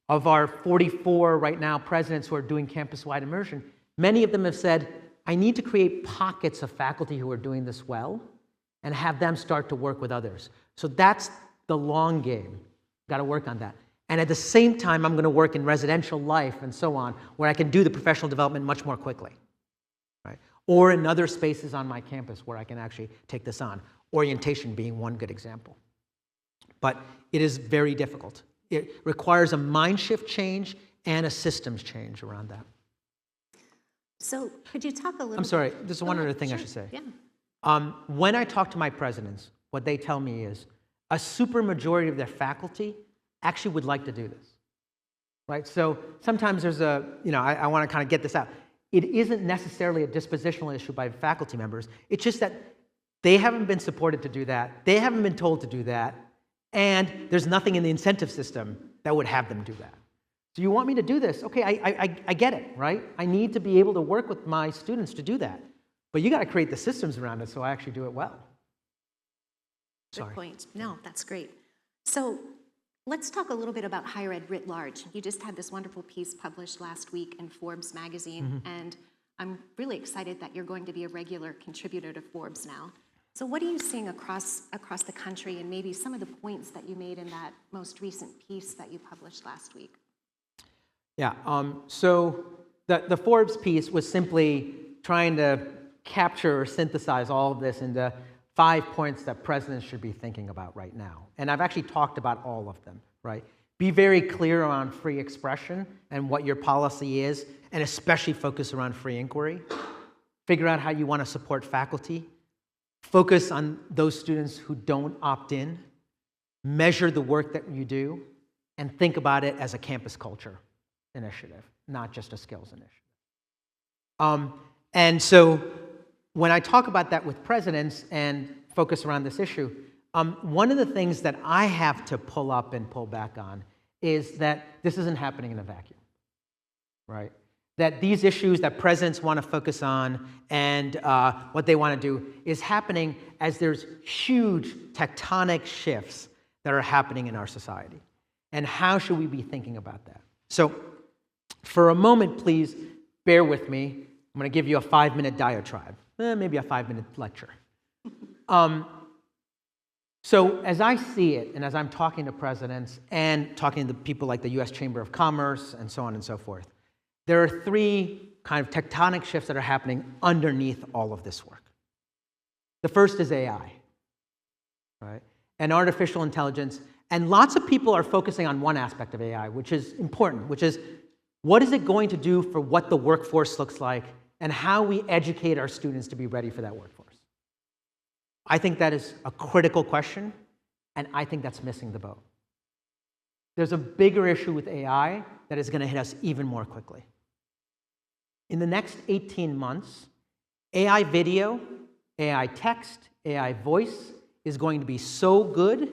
of our 44 right now presidents who are doing campus-wide immersion, many of them have said, I need to create pockets of faculty who are doing this well and have them start to work with others. So that's the long game. Got to work on that. And at the same time, I'm going to work in residential life and so on, where I can do the professional development much more quickly. Right? Or in other spaces on my campus where I can actually take this on. Orientation being one good example. But it is very difficult. It requires a mind shift change and a systems change around that. So could you talk a little... I'm sorry, there's one other thing I should say. Yeah. When I talk to my presidents, what they tell me is a supermajority of their faculty actually would like to do this. Right? So sometimes there's a, I want to kind of get this out. It isn't necessarily a dispositional issue by faculty members. It's just that They haven't been supported to do that. They haven't been told to do that. And there's nothing in the incentive system that would have them do that. So you want me to do this? Okay, I get it, right? I need to be able to work with my students to do that. But you got to create the systems around it so I actually do it well. Good point. No, that's great. So let's talk a little bit about higher ed writ large. You just had this wonderful piece published last week in Forbes magazine, and I'm really excited that you're going to be a regular contributor to Forbes now. So what are you seeing across the country, and maybe some of the points that you made in that most recent piece that you published last week? Yeah, so the Forbes piece was simply trying to capture or synthesize all of this into 5 points that presidents should be thinking about right now. And I've actually talked about all of them, right? Be very clear around free expression and what your policy is, and especially focus around free inquiry. Figure out how you want to support faculty. Focus on those students who don't opt in. Measure the work that you do, and think about it as a campus culture initiative, not just a skills initiative. And so when I talk about that with presidents and focus around this issue, one of the things that I have to pull up and pull back on is that this isn't happening in a vacuum, right? That these issues that presidents want to focus on and what they want to do is happening as there's huge tectonic shifts that are happening in our society. And how should we be thinking about that? So for a moment, please bear with me. I'm going to give you a 5-minute diatribe, maybe a 5-minute lecture. So as I see it, and as I'm talking to presidents and talking to people like the U.S. Chamber of Commerce and so on and so forth, there are 3 kind of tectonic shifts that are happening underneath all of this work. The first is AI, right? And artificial intelligence. And lots of people are focusing on one aspect of AI, which is important, which is what is it going to do for what the workforce looks like and how we educate our students to be ready for that workforce. I think that is a critical question, and I think that's missing the boat. There's a bigger issue with AI that is going to hit us even more quickly. In the next 18 months, AI video, AI text, AI voice is going to be so good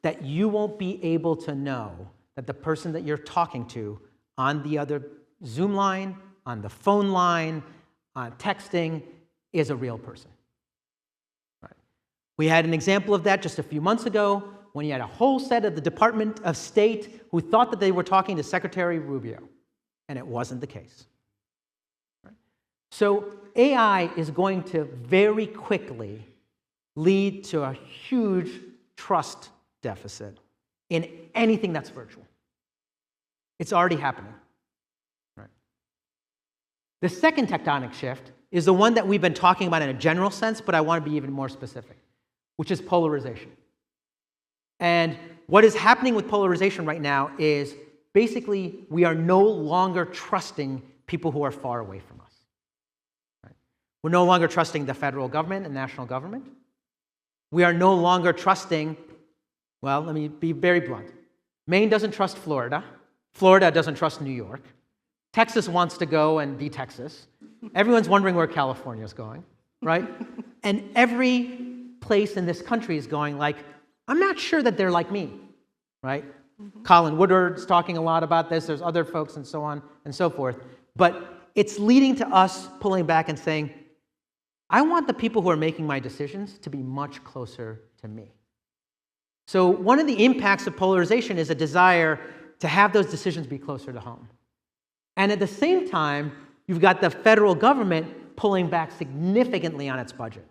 that you won't be able to know that the person that you're talking to on the other Zoom line, on the phone line, on texting, is a real person. Right. We had an example of that just a few months ago when you had a whole set of the Department of State who thought that they were talking to Secretary Rubio, and it wasn't the case. Right. So AI is going to very quickly lead to a huge trust deficit in anything that's virtual. It's already happening. Right. The second tectonic shift is the one that we've been talking about in a general sense, but I want to be even more specific, which is polarization. And what is happening with polarization right now is basically we are no longer trusting people who are far away from us. Right. We're no longer trusting the federal government and national government. We are no longer trusting, well, let me be very blunt. Maine doesn't trust Florida. Florida doesn't trust New York. Texas wants to go and be Texas. Everyone's wondering where California is going, right? And every place in this country is going like, I'm not sure that they're like me, right? Colin Woodward's talking a lot about this. There's other folks and so on and so forth. But it's leading to us pulling back and saying, I want the people who are making my decisions to be much closer to me. So one of the impacts of polarization is a desire to have those decisions be closer to home. And at the same time, you've got the federal government pulling back significantly on its budget,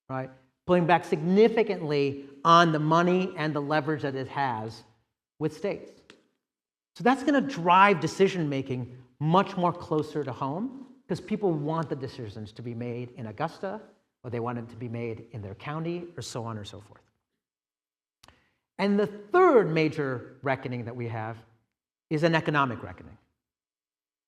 right? Pulling back significantly on the money and the leverage that it has with states. So that's going to drive decision-making much more closer to home because people want the decisions to be made in Augusta, or they want them to be made in their county, or so on or so forth. And the third major reckoning that we have is an economic reckoning.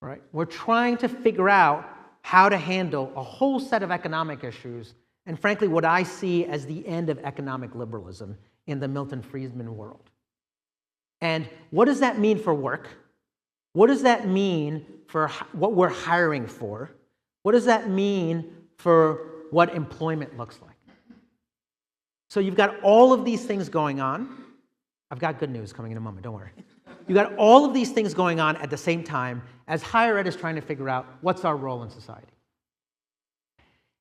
Right? We're trying to figure out how to handle a whole set of economic issues, and frankly, what I see as the end of economic liberalism in the Milton Friedman world. And what does that mean for work? What does that mean for what we're hiring for? What does that mean for what employment looks like? So you've got all of these things going on. I've got good news coming in a moment, don't worry. You've got all of these things going on at the same time as higher ed is trying to figure out what's our role in society.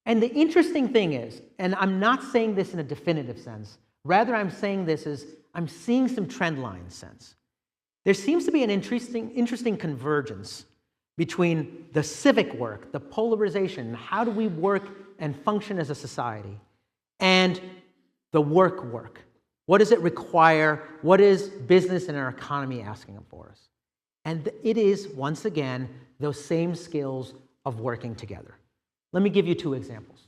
And the interesting thing is, and I'm not saying this in a definitive sense, rather I'm saying this as I'm seeing some trend line sense. There seems to be an interesting convergence between the civic work, the polarization, how do we work and function as a society, and the work. What does it require? What is business and our economy asking for us? And it is, once again, those same skills of working together. Let me give you 2 examples.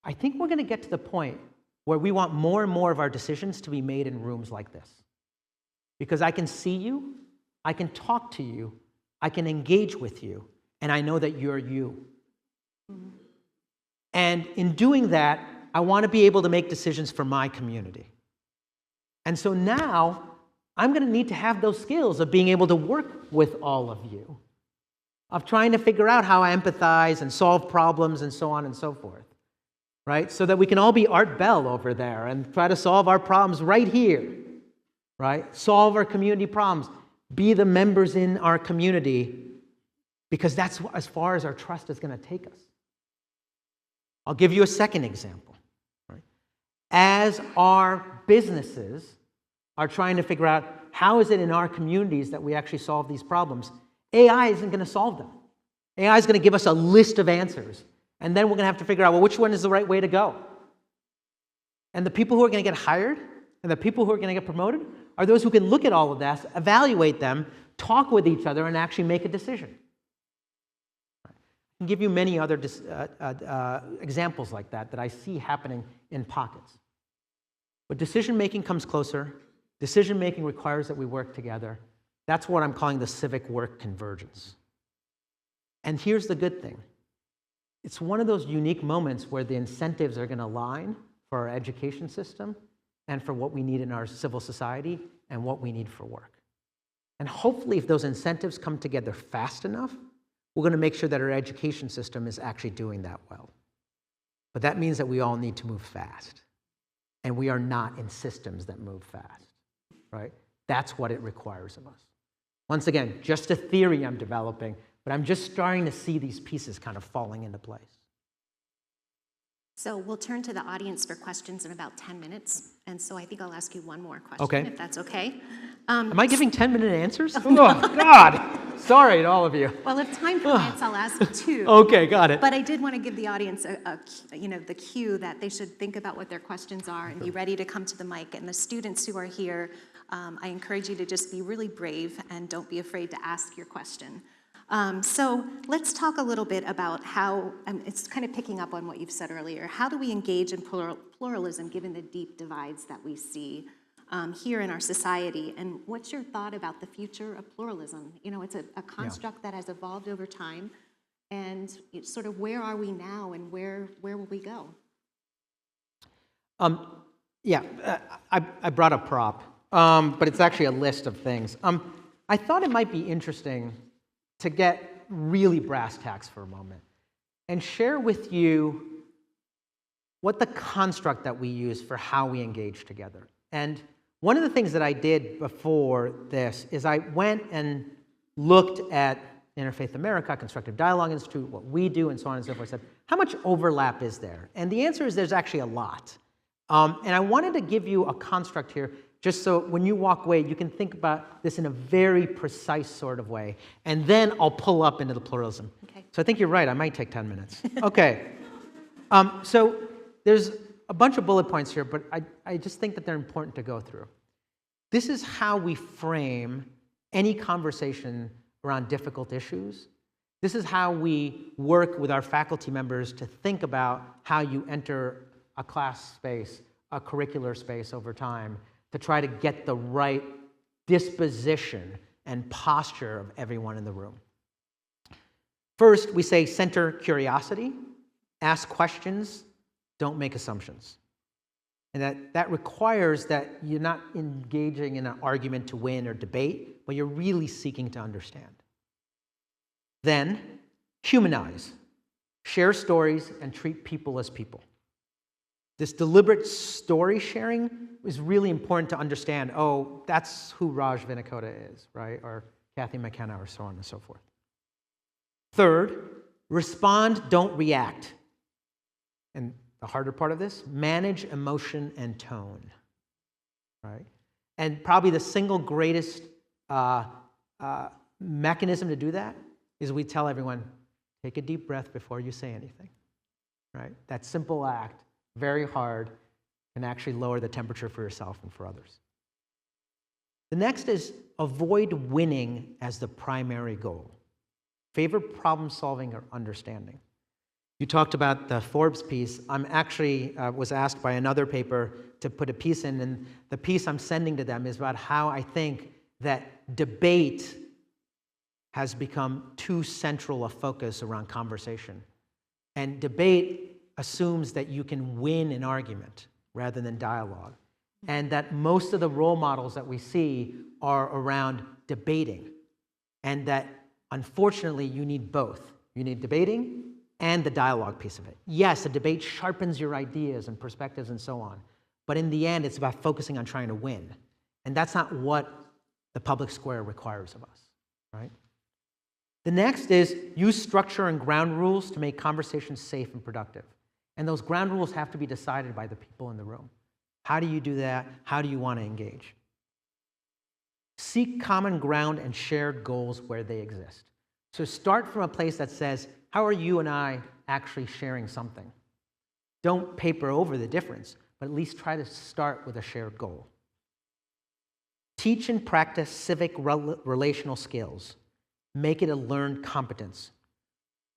I think we're going to get to the point where we want more and more of our decisions to be made in rooms like this. Because I can see you, I can talk to you, I can engage with you, and I know that you're you. And in doing that, I want to be able to make decisions for my community. And so now, I'm going to need to have those skills of being able to work with all of you, of trying to figure out how I empathize and solve problems and so on and so forth, right? So that we can all be Art Bell over there and try to solve our problems right here, right? Solve our community problems. Be the members in our community, because that's as far as our trust is going to take us. I'll give you a second example. Right? As our businesses are trying to figure out how is it in our communities that we actually solve these problems, AI isn't going to solve them. AI is going to give us a list of answers, and then we're going to have to figure out, well, which one is the right way to go? And the people who are going to get hired and the people who are going to get promoted are those who can look at all of that, evaluate them, talk with each other, and actually make a decision. I can give you many other examples like that I see happening in pockets. But decision-making comes closer. Decision-making requires that we work together. That's what I'm calling the civic work convergence. And here's the good thing. It's one of those unique moments where the incentives are going to align for our education system and for what we need in our civil society and what we need for work. And hopefully, if those incentives come together fast enough, we're going to make sure that our education system is actually doing that well. But that means that we all need to move fast. And we are not in systems that move fast, right? That's what it requires of us. Once again, just a theory I'm developing, but I'm just starting to see these pieces kind of falling into place. So we'll turn to the audience for questions in about 10 minutes. And so I think I'll ask you one more question, Okay. if that's okay. Am I giving 10-minute answers? Oh, God. Sorry to all of you. Well, if time permits, I'll ask 2. Okay, got it. But I did want to give the audience the cue that they should think about what their questions are and be ready to come to the mic. And the students who are here, I encourage you to just be really brave and don't be afraid to ask your question. So let's talk a little bit about how, it's kind of picking up on what you've said earlier, how do we engage in pluralism given the deep divides that we see here in our society? And what's your thought about the future of pluralism? You know, it's a construct that has evolved over time, and it's sort of where are we now and where will we go? I brought a prop, but it's actually a list of things. I thought it might be interesting to get really brass tacks for a moment and share with you what the construct that we use for how we engage together. And one of the things that I did before this is I went and looked at Interfaith America, Constructive Dialogue Institute, what we do, and so on and so forth. I said, how much overlap is there? And the answer is there's actually a lot. And I wanted to give you a construct here just so when you walk away, you can think about this in a very precise sort of way. And then I'll pull up into the pluralism. Okay. So I think you're right. I might take 10 minutes. Okay. So there's a bunch of bullet points here, but I just think that they're important to go through. This is how we frame any conversation around difficult issues. This is how we work with our faculty members to think about how you enter a class space, a curricular space over time, to try to get the right disposition and posture of everyone in the room. First, we say center curiosity, ask questions, don't make assumptions. And that requires that you're not engaging in an argument to win or debate, but you're really seeking to understand. Then, humanize. Share stories and treat people as people. This deliberate story sharing is really important to understand. Oh, that's who Raj Vinakota is, right? Or Kathy McKenna, or so on and so forth. Third, respond, don't react. And the harder part of this, manage emotion and tone, right? And probably the single greatest mechanism to do that is we tell everyone, take a deep breath before you say anything, right? That simple act, very hard, can actually lower the temperature for yourself and for others. The next is avoid winning as the primary goal. Favor problem solving or understanding. You talked about the Forbes piece. I'm actually was asked by another paper to put a piece in, and the piece I'm sending to them is about how I think that debate has become too central a focus around conversation. And debate assumes that you can win an argument rather than dialogue. And that most of the role models that we see are around debating. And that, unfortunately, you need both. You need debating and the dialogue piece of it. Yes, a debate sharpens your ideas and perspectives and so on. But in the end, it's about focusing on trying to win. And that's not what the public square requires of us, right? The next is use structure and ground rules to make conversations safe and productive. And those ground rules have to be decided by the people in the room. How do you do that? How do you want to engage? Seek common ground and shared goals where they exist. So start from a place that says, how are you and I actually sharing something? Don't paper over the difference, but at least try to start with a shared goal. Teach and practice civic relational skills. Make it a learned competence.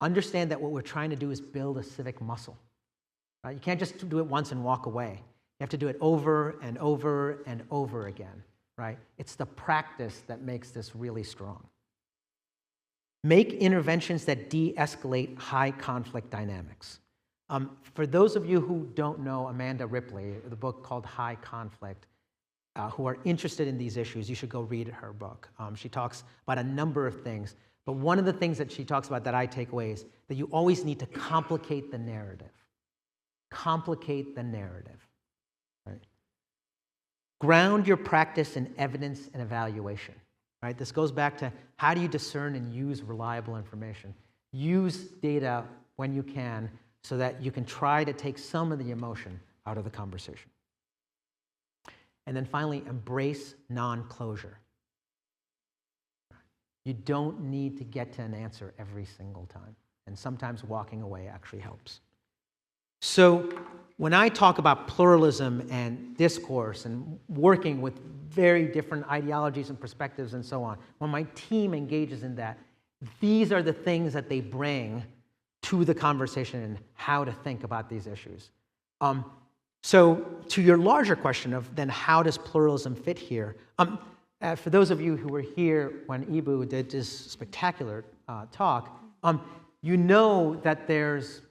Understand that what we're trying to do is build a civic muscle. Right? You can't just do it once and walk away. You have to do it over and over and over again. Right? It's the practice that makes this really strong. Make interventions that de-escalate high conflict dynamics. For those of you who don't know Amanda Ripley, the book called High Conflict, who are interested in these issues, you should go read her book. She talks about a number of things, but one of the things that she talks about that I take away is that you always need to complicate the narrative. Complicate the narrative. Right? Ground your practice in evidence and evaluation. Right? This goes back to how do you discern and use reliable information? Use data when you can so that you can try to take some of the emotion out of the conversation. And then finally, embrace non-closure. You don't need to get to an answer every single time. And sometimes walking away actually helps. So when I talk about pluralism and discourse and working with very different ideologies and perspectives and so on, when my team engages in that, these are the things that they bring to the conversation and how to think about these issues. So to your larger question of then how does pluralism fit here, for those of you who were here when Ibu did this spectacular talk, you know that there's,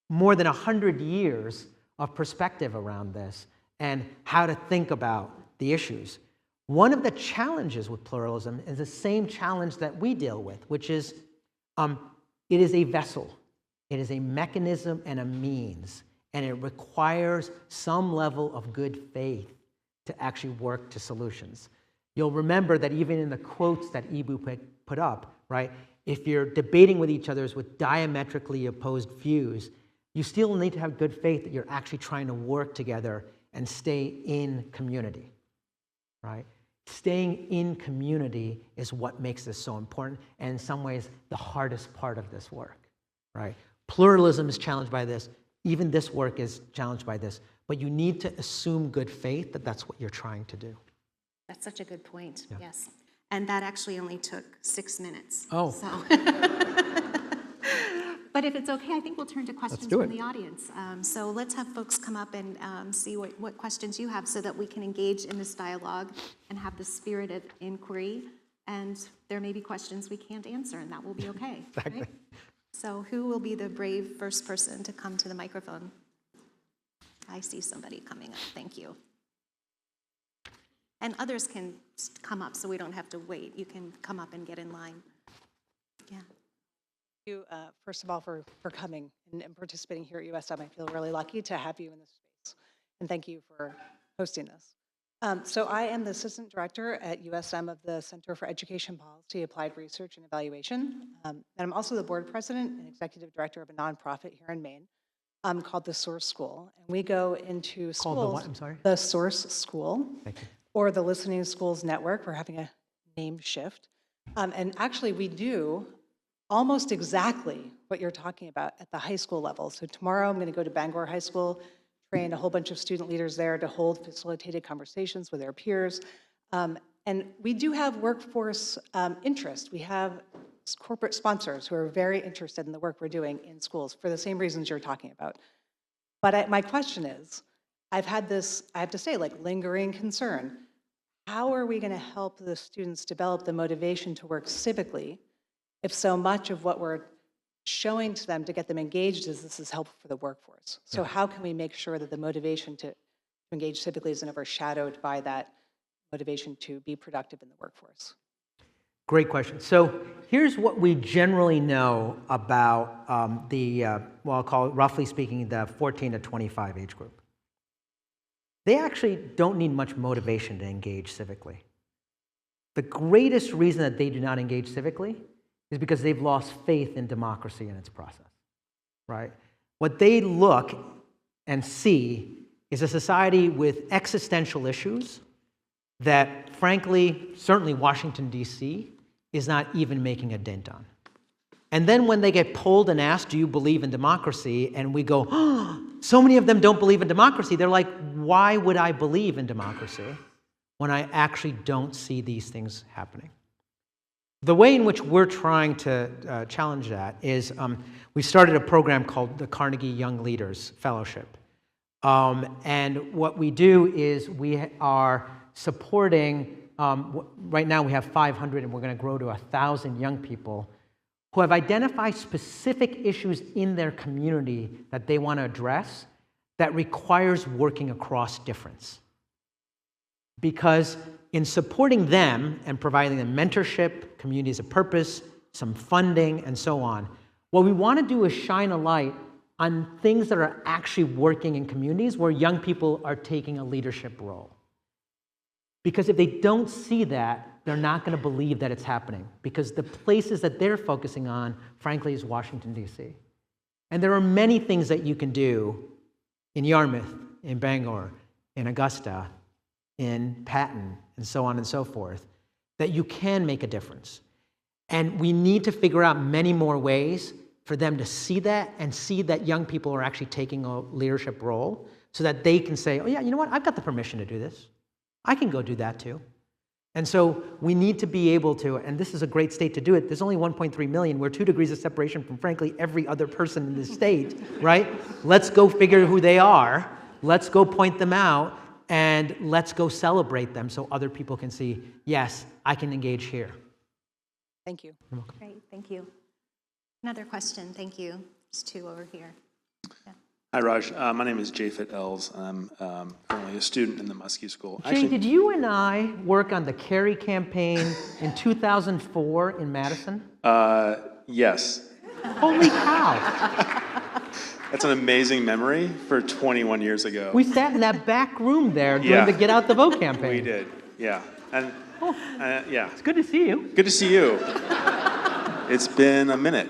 more than 100 years of perspective around this and how to think about the issues. One of the challenges with pluralism is the same challenge that we deal with, which is it is a vessel. It is a mechanism and a means, and it requires some level of good faith to actually work to solutions. You'll remember that even in the quotes that Ibu put up, right, if you're debating with each other with diametrically opposed views, you still need to have good faith that you're actually trying to work together and stay in community, right? Staying in community is what makes this so important, and in some ways, the hardest part of this work, right? Pluralism is challenged by this. Even this work is challenged by this. But you need to assume good faith that that's what you're trying to do. That's such a good point, Yeah. yes. And that actually only took 6 minutes. Oh. So. But if it's okay, I think we'll turn to questions do from it. the audience. So let's have folks come up and see what questions you have so that we can engage in this dialogue and have the spirit of inquiry. And there may be questions we can't answer, and that will be okay. Exactly. Right? So who will be the brave first person to come to the microphone? I see somebody coming up. Thank you. And others can come up so we don't have to wait. You can come up and get in line. Yeah. you, first of all, for coming and participating here at USM. I feel really lucky to have you in this space. And thank you for hosting this. So I am the Assistant Director at USM of the Center for Education Policy, Applied Research and Evaluation. And I'm also the Board President and Executive Director of a nonprofit here in Maine called the Source School. And we go into schools. Called the what? I'm sorry? The Source School. Thank you. Or the Listening Schools Network. We're having a name shift. And actually, we do almost exactly what you're talking about at the high school level. So tomorrow, I'm going to go to Bangor High School, train a whole bunch of student leaders there to hold facilitated conversations with their peers. And we do have workforce interest. We have corporate sponsors who are very interested in the work we're doing in schools for the same reasons you're talking about. But my question is, I've had this, I have to say, like lingering concern. How are we going to help the students develop the motivation to work civically if so much of what we're showing to them to get them engaged is this is helpful for the workforce? So how can we make sure that the motivation to engage civically isn't overshadowed by that motivation to be productive in the workforce? Great question. So here's what we generally know about well, I'll call it, roughly speaking, the 14 to 25 age group. They actually don't need much motivation to engage civically. The greatest reason that they do not engage civically is because they've lost faith in democracy and its process, right? What they look and see is a society with existential issues that, frankly, certainly Washington, D.C., is not even making a dent on. And then when they get polled and asked, do you believe in democracy? And we go, oh, so many of them don't believe in democracy. They're like, why would I believe in democracy when I actually don't see these things happening? The way in which we're trying to challenge that is we started a program called the Carnegie Young Leaders Fellowship. And what we do is we are supporting, right now we have 500 and we're going to grow to 1,000 young people who have identified specific issues in their community that they want to address that requires working across difference. Because in supporting them and providing them mentorship, communities of purpose, some funding, and so on, what we want to do is shine a light on things that are actually working in communities where young people are taking a leadership role. Because if they don't see that, they're not going to believe that it's happening, because the places that they're focusing on, frankly, is Washington, D.C. And there are many things that you can do in Yarmouth, in Bangor, in Augusta, in Patton, and so on and so forth, that you can make a difference. And we need to figure out many more ways for them to see that and see that young people are actually taking a leadership role so that they can say, oh yeah, you know what, I've got the permission to do this. I can go do that too. And so we need to be able to, and this is a great state to do it. There's only 1.3 million. We're 2 degrees of separation from, frankly, every other person in this state, right? Let's go figure who they are. Let's go point them out, and let's go celebrate them so other people can see, yes, I can engage here. Thank you. You're welcome. Great, thank you. Another question, thank you. There's 2 over here. Yeah. Hi, Raj. My name is Jafet Els. I'm currently a student in the Muskie School. Jay, did you and I work on the Kerry campaign in 2004 in Madison? Yes. Holy cow. That's an amazing memory for 21 years ago. We sat in that back room there during Yeah. the Get Out the Vote campaign. We did, yeah. And yeah, It's good to see you. good to see you. It's been a minute.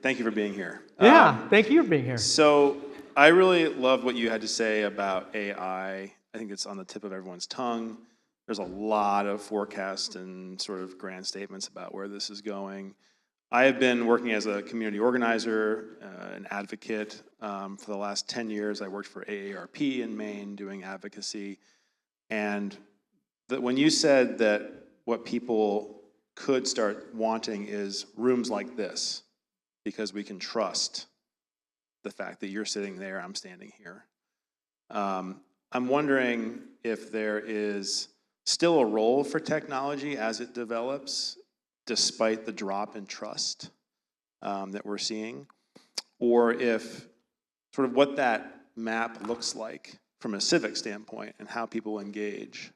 Thank you for being here. Yeah, thank you for being here. So I really loved what you had to say about AI. I think it's on the tip of everyone's tongue. There's a lot of forecast and sort of grand statements about where this is going. I have been working as a community organizer, an advocate. For the last 10 years, I worked for AARP in Maine doing advocacy. And when you said that what people could start wanting is rooms like this, because we can trust the fact that you're sitting there, I'm standing here. I'm wondering if there is still a role for technology as it develops, despite the drop in trust that we're seeing, or if sort of what that map looks like from a civic standpoint and how people engage,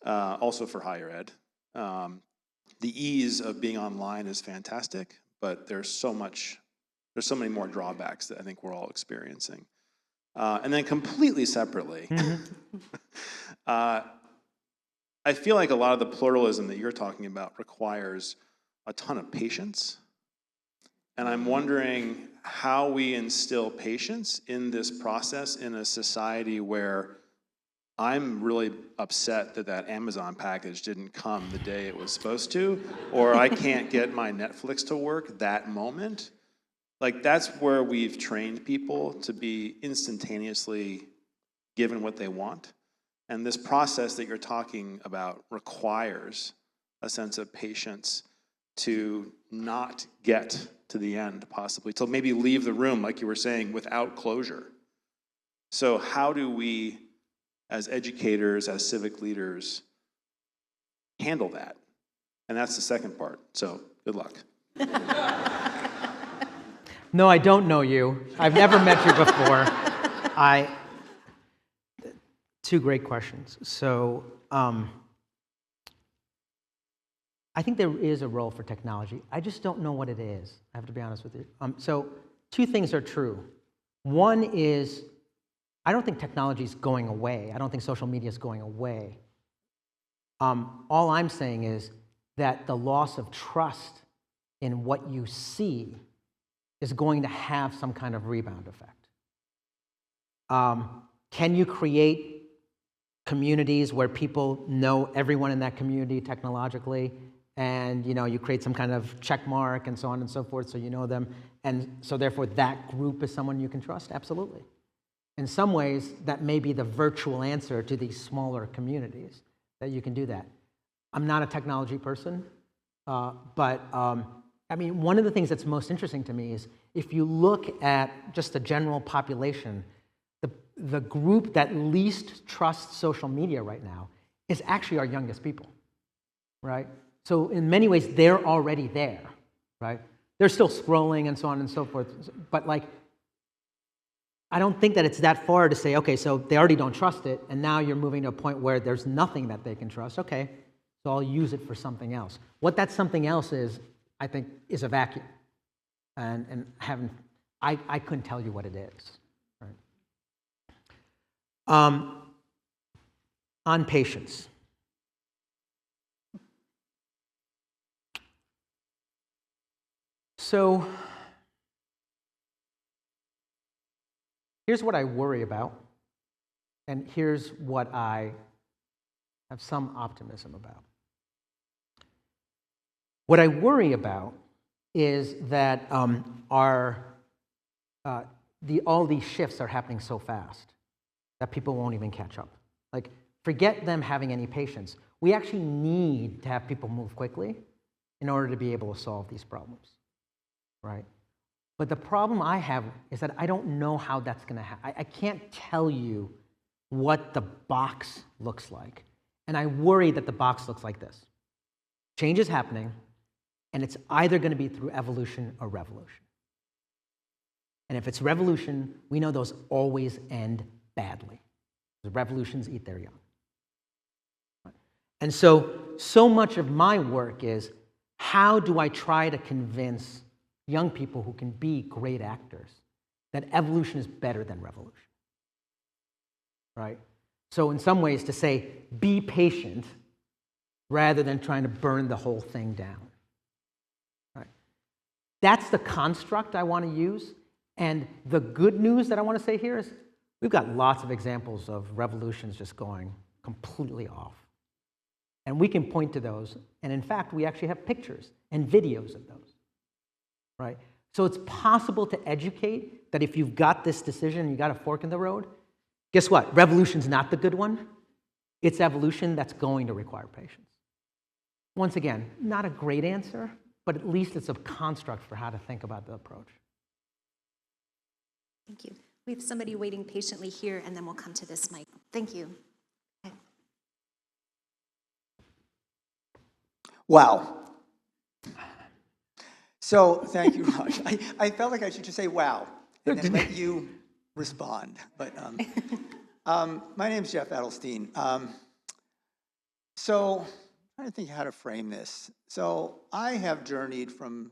also for higher ed. the ease of being online is fantastic, but there's so many more drawbacks that I think we're all experiencing. And then completely separately, I feel like a lot of the pluralism that you're talking about requires a ton of patience. And I'm wondering how we instill patience in this process in a society where I'm really upset that that Amazon package didn't come the day it was supposed to, or I can't get my Netflix to work that moment. Like, that's where we've trained people to be instantaneously given what they want. And this process that you're talking about requires a sense of patience to not get to the end, possibly, to maybe leave the room, like you were saying, without closure. So how do we, as educators, as civic leaders, handle that? And that's the second part. So good luck. No, I don't know you. I've never met you before. Two great questions. So I think there is a role for technology. I just don't know what it is. I have to be honest with you. So two things are true. One is, I don't think technology is going away. I don't think social media is going away. All I'm saying is that the loss of trust in what you see is going to have some kind of rebound effect. Can you create communities where people know everyone in that community technologically, and you create some kind of check mark and so on and so forth, so you know them, and so therefore that group is someone you can trust? Absolutely. In some ways, that may be the virtual answer to these smaller communities, that you can do that. I'm not a technology person, but I mean, one of the things that's most interesting to me is if you look at just the general population, the group that least trusts social media right now is actually our youngest people, right? So in many ways, they're already there, right? They're still scrolling and so on and so forth, but like, I don't think that it's that far to say, okay, so they already don't trust it, and now you're moving to a point where there's nothing that they can trust. Okay, so I'll use it for something else. What that something else is, I think, is a vacuum, and I couldn't tell you what it is. Right? On patience. So here's what I worry about, and here's what I have some optimism about. What I worry about is that all these shifts are happening so fast that people won't even catch up. Like, forget them having any patience. We actually need to have people move quickly in order to be able to solve these problems, right? But the problem I have is that I don't know how that's going to happen. I can't tell you what the box looks like. And I worry that the box looks like this. Change is happening, and it's either going to be through evolution or revolution. And if it's revolution, we know those always end badly. The revolutions eat their young. And so much of my work is, how do I try to convince young people who can be great actors that evolution is better than revolution, right? So in some ways to say, be patient rather than trying to burn the whole thing down, right? That's the construct I want to use. And the good news that I want to say here is we've got lots of examples of revolutions just going completely off. And we can point to those. And in fact, we actually have pictures and videos of those. Right? So it's possible to educate that if you've got this decision, you got a fork in the road, guess what? Revolution's not the good one. It's evolution that's going to require patience. Once again, not a great answer, but at least it's a construct for how to think about the approach. Thank you. We have somebody waiting patiently here, and then we'll come to this mic. Thank you. Okay. Wow. So thank you, Raj. I felt like I should just say wow and then let you respond. But my name's Jeff Edelstein. So trying to think how to frame this. So I have journeyed from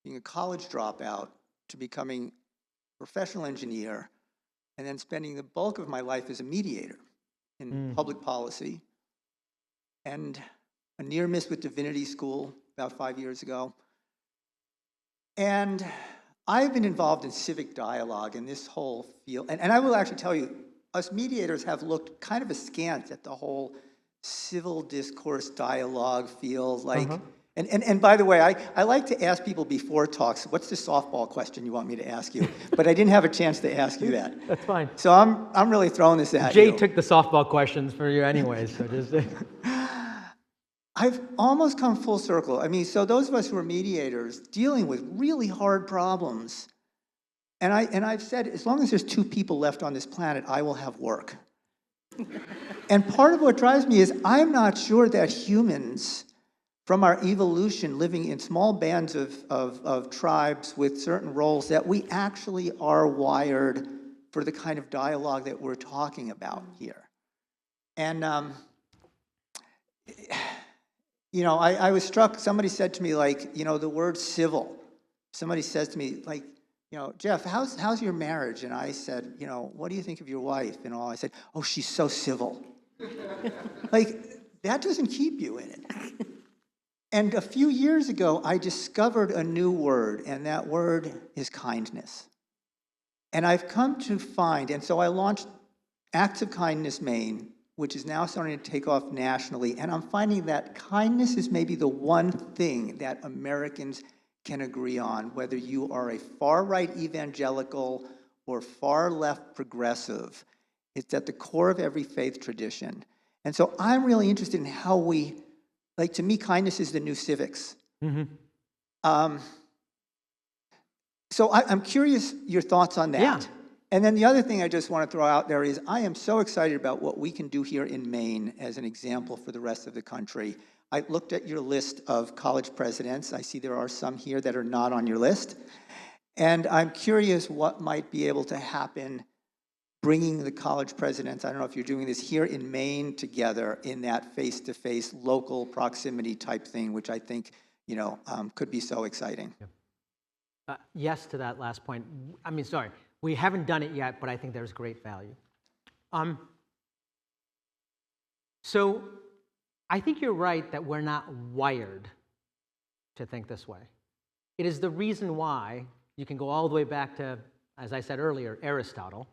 being a college dropout to becoming a professional engineer and then spending the bulk of my life as a mediator in public policy, and a near miss with Divinity School about 5 years ago. And I've been involved in civic dialogue in this whole field. And I will actually tell you, us mediators have looked kind of askance at the whole civil discourse dialogue field. Like, and by the way, I like to ask people before talks, what's the softball question you want me to ask you? But I didn't have a chance to ask you that. That's fine. So I'm really throwing this at Jay you. took the softball questions for you anyways, so just... I've almost come full circle. I mean, so those of us who are mediators dealing with really hard problems, and I've said, as long as there's 2 people left on this planet, I will have work. And part of what drives me is I'm not sure that humans, from our evolution, living in small bands of tribes with certain roles, that we actually are wired for the kind of dialogue that we're talking about here. And, you know, I was struck, somebody said to me, like, you know, the word civil. Somebody says to me, like, you know, Jeff, how's your marriage? And I said, you know, what do you think of your wife? And all I said, oh, she's so civil. Like, that doesn't keep you in it. And a few years ago, I discovered a new word, and that word is kindness. And I've come to find, and so I launched Acts of Kindness Maine, which is now starting to take off nationally, and I'm finding that kindness is maybe the one thing that Americans can agree on, whether you are a far-right evangelical or far-left progressive. It's at the core of every faith tradition. And so I'm really interested in how we, like, to me, kindness is the new civics. So I'm curious your thoughts on that. Yeah. And then the other thing I just want to throw out there is I am so excited about what we can do here in Maine as an example for the rest of the country. I looked at your list of college presidents. I see there are some here that are not on your list. And I'm curious what might be able to happen bringing the college presidents, I don't know if you're doing this here in Maine together in that face-to-face local proximity type thing, which I think, you know, could be so exciting. Yes to that last point. I mean, sorry, we haven't done it yet, but I think there's great value. So I think you're right that we're not wired to think this way. It is the reason why you can go all the way back to, as I said earlier, Aristotle,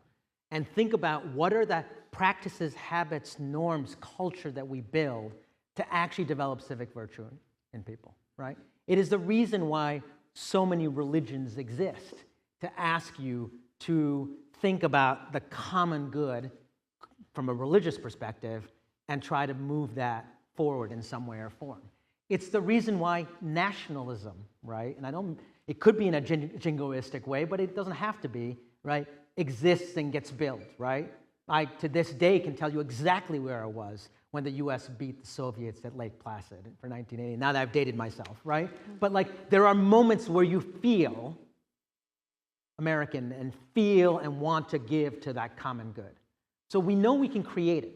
and think about what are the practices, habits, norms, culture that we build to actually develop civic virtue in people, right? It is the reason why so many religions exist, to ask you to think about the common good from a religious perspective and try to move that forward in some way or form. It's the reason why nationalism, right, and it could be in a jingoistic way, but it doesn't have to be, right, exists and gets built, right? I, to this day, can tell you exactly where I was when the U.S. beat the Soviets at Lake Placid for 1980. Now that I've dated myself, right? But like, there are moments where you feel American and feel and want to give to that common good. So we know we can create it.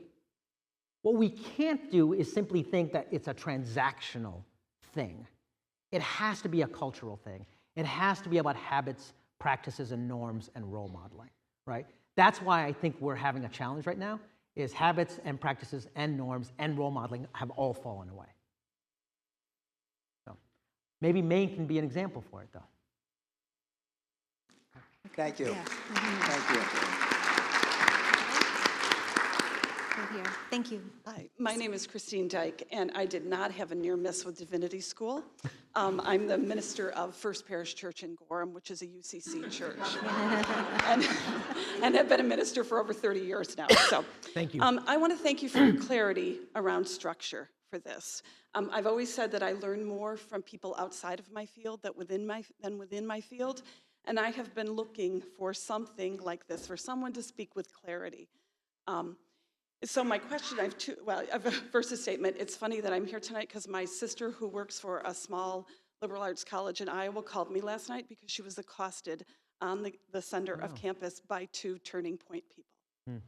What we can't do is simply think that it's a transactional thing. It has to be a cultural thing. It has to be about habits, practices, and norms and role modeling, right? That's why I think we're having a challenge right now, is habits and practices and norms and role modeling have all fallen away. So maybe Maine can be an example for it, though. Thank you. Yes. Thank you. Right here. Thank you. Hi, my name is Christine Dyke, and I did not have a near miss with Divinity School. I'm the minister of First Parish Church in Gorham, which is a UCC church, and have been a minister for over 30 years now. So, Thank you. I want to thank you for your clarity around structure for this. I've always said that I learn more from people outside of my field than within my field, and I have been looking for something like this, for someone to speak with clarity. So my question, I have first a statement. It's funny that I'm here tonight because my sister, who works for a small liberal arts college in Iowa, called me last night because she was accosted on the center of campus by 2 Turning Point people.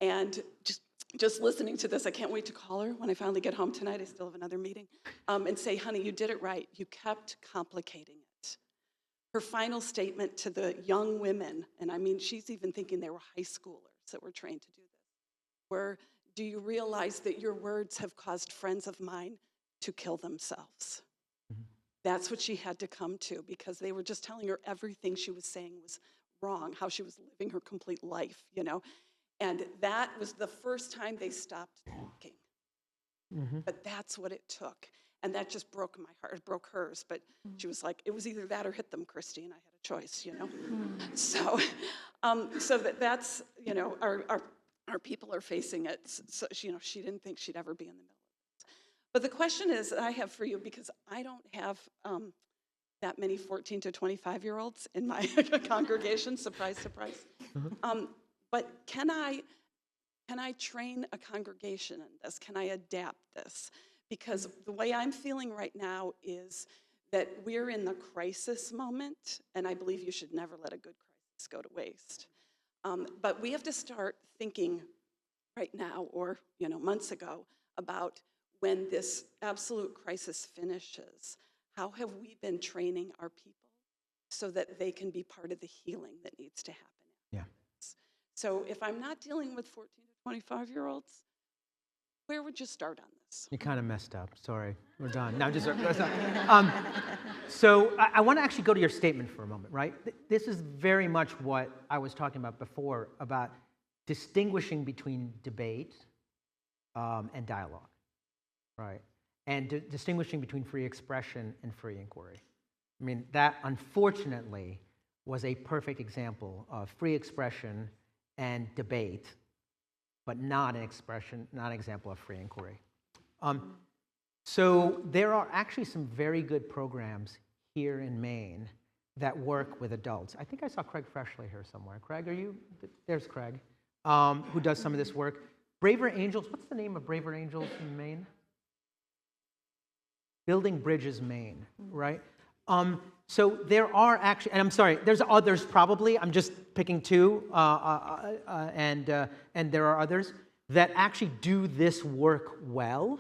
And just just listening to this, I can't wait to call her when I finally get home tonight. I still have another meeting. And say, honey, you did it right. You kept complicating it. Her final statement to the young women, and I mean, she's even thinking they were high schoolers that were trained to do this, were, do you realize that your words have caused friends of mine to kill themselves? That's what she had to come to, because they were just telling her everything she was saying was wrong, how she was living her complete life, you know? And that was the first time they stopped talking. But that's what it took. And that just broke my heart. It broke hers. But she was like, it was either that or hit them, Christy, and I had a choice, you know? So, that's, you know, our people are facing it. So, you know, she didn't think she'd ever be in the middle. But the question is I have for you, because I don't have that many 14 to 25-year-olds in my congregation, surprise, surprise. But can I train a congregation in this? Can I adapt this? Because the way I'm feeling right now is that we're in the crisis moment, and I believe you should never let a good crisis go to waste. But we have to start thinking right now, or you know, months ago, about when this absolute crisis finishes, how have we been training our people so that they can be part of the healing that needs to happen? Yeah. So if I'm not dealing with 14 to 25-year-olds, where would you start on this? You kind of messed up. Sorry. We're done. No, just so I want to actually go to your statement for a moment, right? This is very much what I was talking about before, about distinguishing between debate and dialogue, right? And distinguishing between free expression and free inquiry. I mean, that unfortunately was a perfect example of free expression and debate, but not an example of free inquiry. So there are actually some very good programs here in Maine that work with adults. I think I saw Craig Freshley here somewhere. Craig, are you? There's Craig, who does some of this work. Braver Angels, what's the name of Braver Angels in Maine? Building Bridges, Maine, right? So there are actually, and I'm sorry, there's others probably, I'm just picking two, and there are others that actually do this work well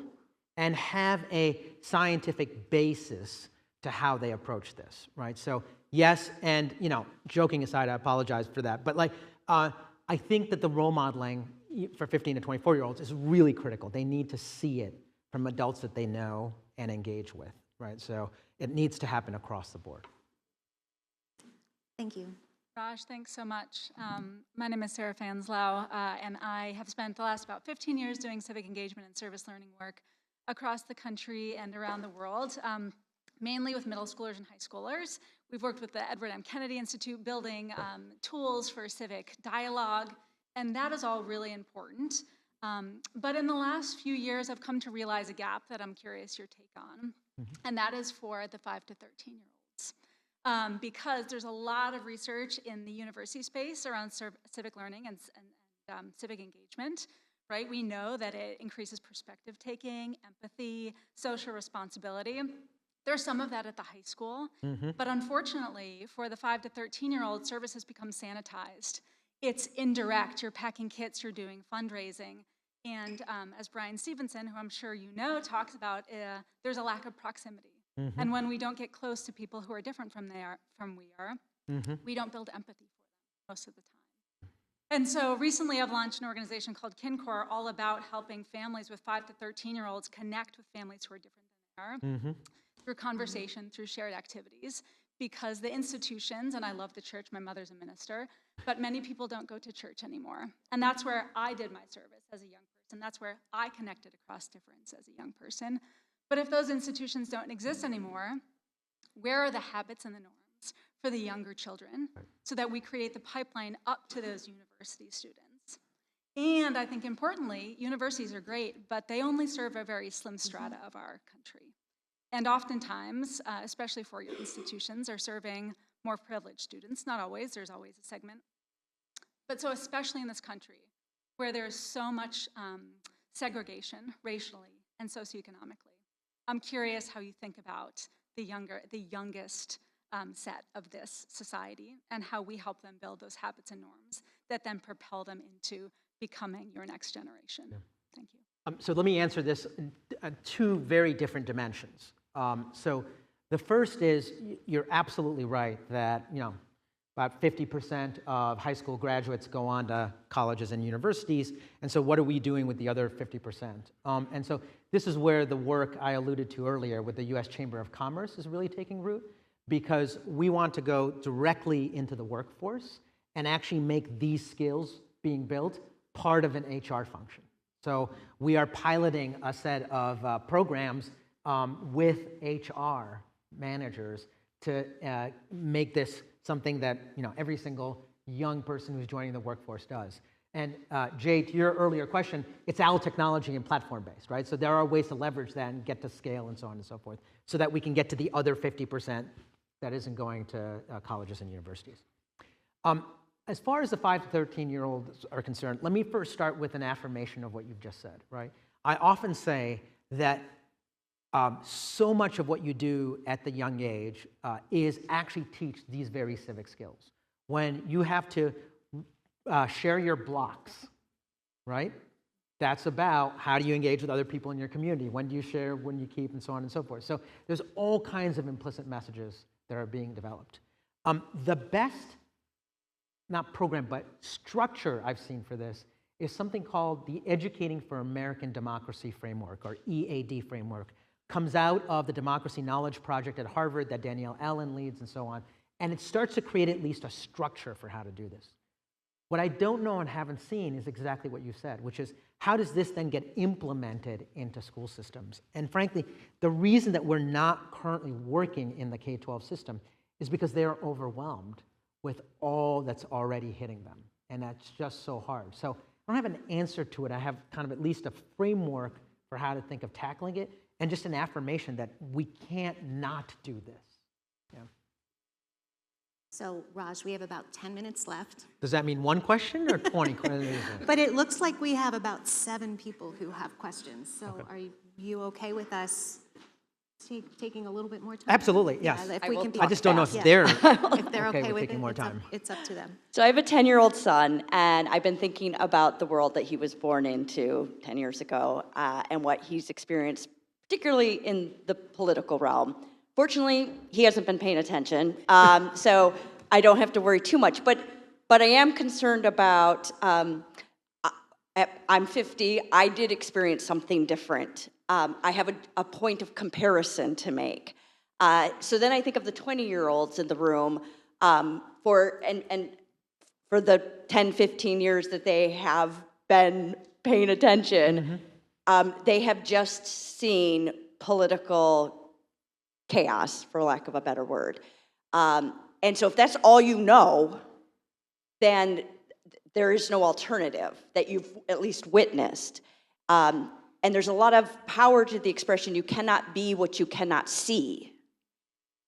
and have a scientific basis to how they approach this, right? So yes, and you know, joking aside, I apologize for that, but like, I think that the role modeling for 15 to 24-year-olds is really critical. They need to see it from adults that they know and engage with, right? So it needs to happen across the board. Thank you. Raj, thanks so much. My name is Sarah Fanslau, and I have spent the last about 15 years doing civic engagement and service learning work across the country and around the world, mainly with middle schoolers and high schoolers. We've worked with the Edward M. Kennedy Institute building tools for civic dialogue, and that is all really important. But in the last few years, I've come to realize a gap that I'm curious your take on, and that is for the 5 to 13-year-olds. Because there's a lot of research in the university space around civic learning and civic engagement, right? We know that it increases perspective taking, empathy, social responsibility. There's some of that at the high school, but unfortunately, for the 5 to 13-year-old, service has become sanitized. It's indirect. You're packing kits, you're doing fundraising. And as Brian Stevenson, who I'm sure you know, talks about, there's a lack of proximity. And when we don't get close to people who are different from we are, we don't build empathy for them most of the time. And so recently I've launched an organization called KinCore, all about helping families with 5 to 13-year-olds connect with families who are different than they are through conversation, through shared activities, because the institutions, and I love the church, my mother's a minister, but many people don't go to church anymore. And that's where I did my service as a young person. That's where I connected across difference as a young person. But if those institutions don't exist anymore, where are the habits and the norms for the younger children so that we create the pipeline up to those university students? And I think importantly, universities are great, but they only serve a very slim strata of our country. And oftentimes, especially four-year institutions, are serving more privileged students. Not always, there's always a segment. But so especially in this country, where there's so much segregation racially and socioeconomically, I'm curious how you think about the youngest set of this society and how we help them build those habits and norms that then propel them into becoming your next generation. Thank you. So let me answer this in two very different dimensions. So the first is you're absolutely right that about 50% of high school graduates go on to colleges and universities, and so what are we doing with the other 50%? And so this is where the work I alluded to earlier with the U.S. Chamber of Commerce is really taking root, because we want to go directly into the workforce and actually make these skills being built part of an HR function. So we are piloting a set of programs with HR managers to make this something that every single young person who's joining the workforce does. And Jay, to your earlier question, it's all technology and platform-based, right? So there are ways to leverage that and get to scale and so on and so forth, so that we can get to the other 50% that isn't going to colleges and universities. As far as the 5 to 13-year-olds are concerned, let me first start with an affirmation of what you've just said, right? I often say that so much of what you do at the young age is actually teach these very civic skills. When you have to share your blocks, right? That's about how do you engage with other people in your community? When do you share, when do you keep, and so on and so forth. So there's all kinds of implicit messages that are being developed. The best, not program, but structure I've seen for this is something called the Educating for American Democracy Framework, or EAD framework. Comes out of the Democracy Knowledge Project at Harvard that Danielle Allen leads and so on. And it starts to create at least a structure for how to do this. What I don't know and haven't seen is exactly what you said, which is how does this then get implemented into school systems? And frankly, the reason that we're not currently working in the K-12 system is because they are overwhelmed with all that's already hitting them. And that's just so hard. So I don't have an answer to it. I have kind of at least a framework for how to think of tackling it, and just an affirmation that we can't not do this. Yeah. So, Raj, we have about 10 minutes left. Does that mean one question or 20 questions? But it looks like we have about 7 people who have questions. So are you okay with us taking a little bit more time? Absolutely, yes. Yeah, if we can be I just don't know if fast. they're If they're okay okay with with taking it, more time. it's up to them. So I have a 10-year-old son, and I've been thinking about the world that he was born into 10 years ago and what he's experienced, particularly in the political realm. Fortunately, he hasn't been paying attention, so I don't have to worry too much. But I am concerned about, I'm 50, I did experience something different. I have a point of comparison to make. So then I think of the 20-year-olds in the room, for the 10, 15 years that they have been paying attention, they have just seen political chaos, for lack of a better word. And so if that's all you know, then there is no alternative that you've at least witnessed. And there's a lot of power to the expression, you cannot be what you cannot see.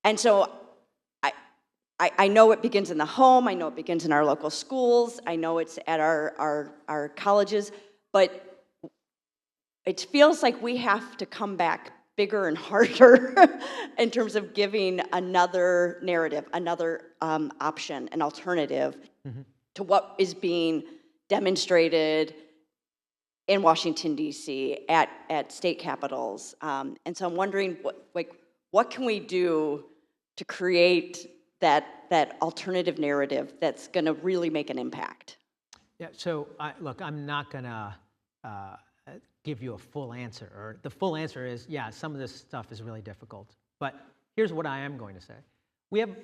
And so I know it begins in the home, I know it begins in our local schools, I know it's at our colleges, but it feels like we have to come back bigger and harder in terms of giving another narrative, another option, an alternative to what is being demonstrated in Washington, D.C., at state capitals. And so I'm wondering, what can we do to create that alternative narrative that's going to really make an impact? Yeah, so look, I'm not going to give you a full answer. Or the full answer is, yeah, some of this stuff is really difficult. But here's what I am going to say.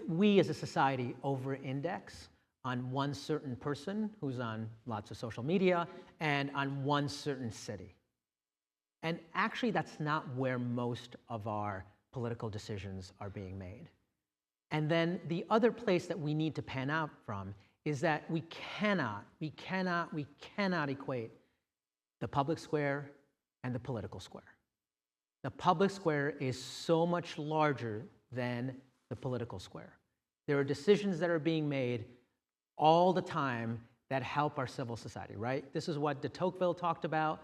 We as a society over-index on one certain person who's on lots of social media and on one certain city. And actually, that's not where most of our political decisions are being made. And then the other place that we need to pan out from is that we cannot equate the public square and the political square. The public square is so much larger than the political square. There are decisions that are being made all the time that help our civil society, right? This is what de Tocqueville talked about,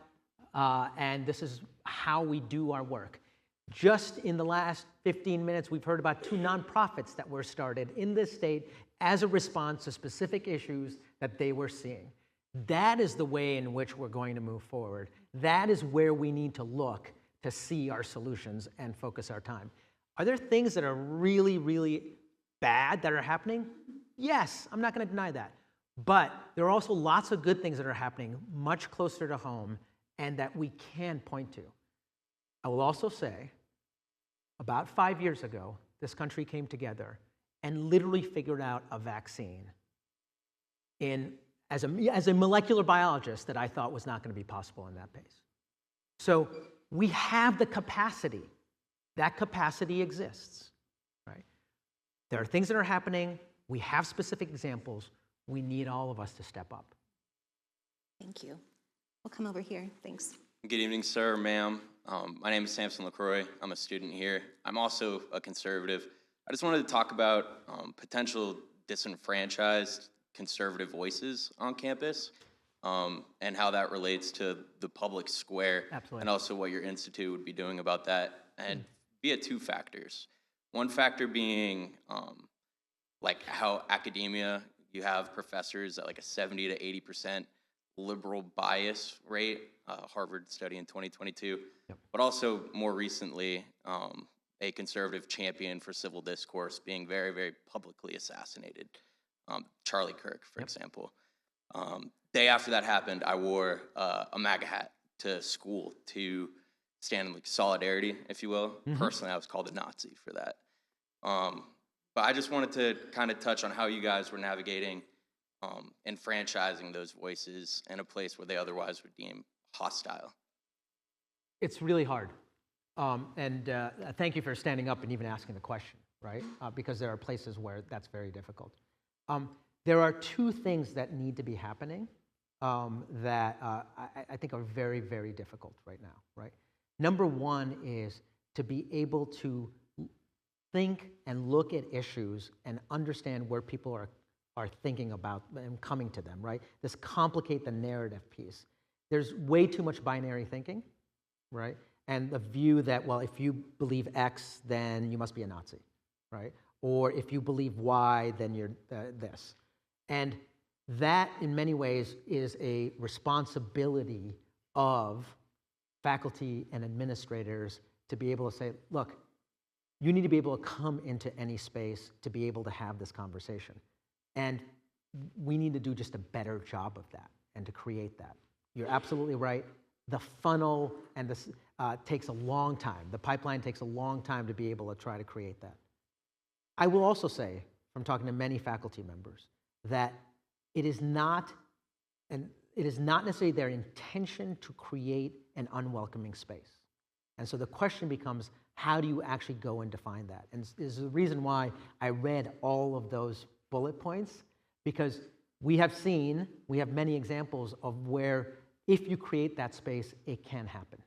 and this is how we do our work. Just in the last 15 minutes, we've heard about 2 nonprofits that were started in this state as a response to specific issues that they were seeing. That is the way in which we're going to move forward. That is where we need to look to see our solutions and focus our time. Are there things that are really, really bad that are happening? Yes, I'm not going to deny that. But there are also lots of good things that are happening much closer to home and that we can point to. I will also say, about 5 years ago, this country came together and literally figured out a vaccine as a molecular biologist that I thought was not going to be possible in that pace. So we have the capacity. That capacity exists, right? There are things that are happening. We have specific examples. We need all of us to step up. Thank you. We'll come over here. Thanks. Good evening, sir, ma'am. My name is Samson LaCroix. I'm a student here. I'm also a conservative. I just wanted to talk about potential disenfranchised conservative voices on campus and how that relates to the public square. Absolutely. And also what your institute would be doing about that, and via two factors. One factor being like how academia, you have professors at like a 70 to 80% liberal bias rate, Harvard study in 2022, but also more recently, a conservative champion for civil discourse being very, very publicly assassinated, Charlie Kirk, for example. Day after that happened, I wore a MAGA hat to school to stand in like solidarity, if you will. Personally, I was called a Nazi for that. But I just wanted to kind of touch on how you guys were navigating and franchising those voices in a place where they otherwise would deem hostile. It's really hard. Thank you for standing up and even asking the question, right? Because there are places where that's very difficult. There are two things that need to be happening that I think are very, very difficult right now, right? Number one is to be able to think and look at issues and understand where people are thinking about and coming to them, right? This complicate the narrative piece. There's way too much binary thinking, right? And the view that, well, if you believe X, then you must be a Nazi, right? Or if you believe Y, then you're this. And that, in many ways, is a responsibility of faculty and administrators to be able to say, look, you need to be able to come into any space to be able to have this conversation. And we need to do just a better job of that and to create that. You're absolutely right. The funnel and this takes a long time. The pipeline takes a long time to be able to try to create that. I will also say, from talking to many faculty members, that it is not necessarily their intention to create an unwelcoming space. And so the question becomes, how do you actually go and define that? And this is the reason why I read all of those bullet points, because we have many examples of where if you create that space, it can happen.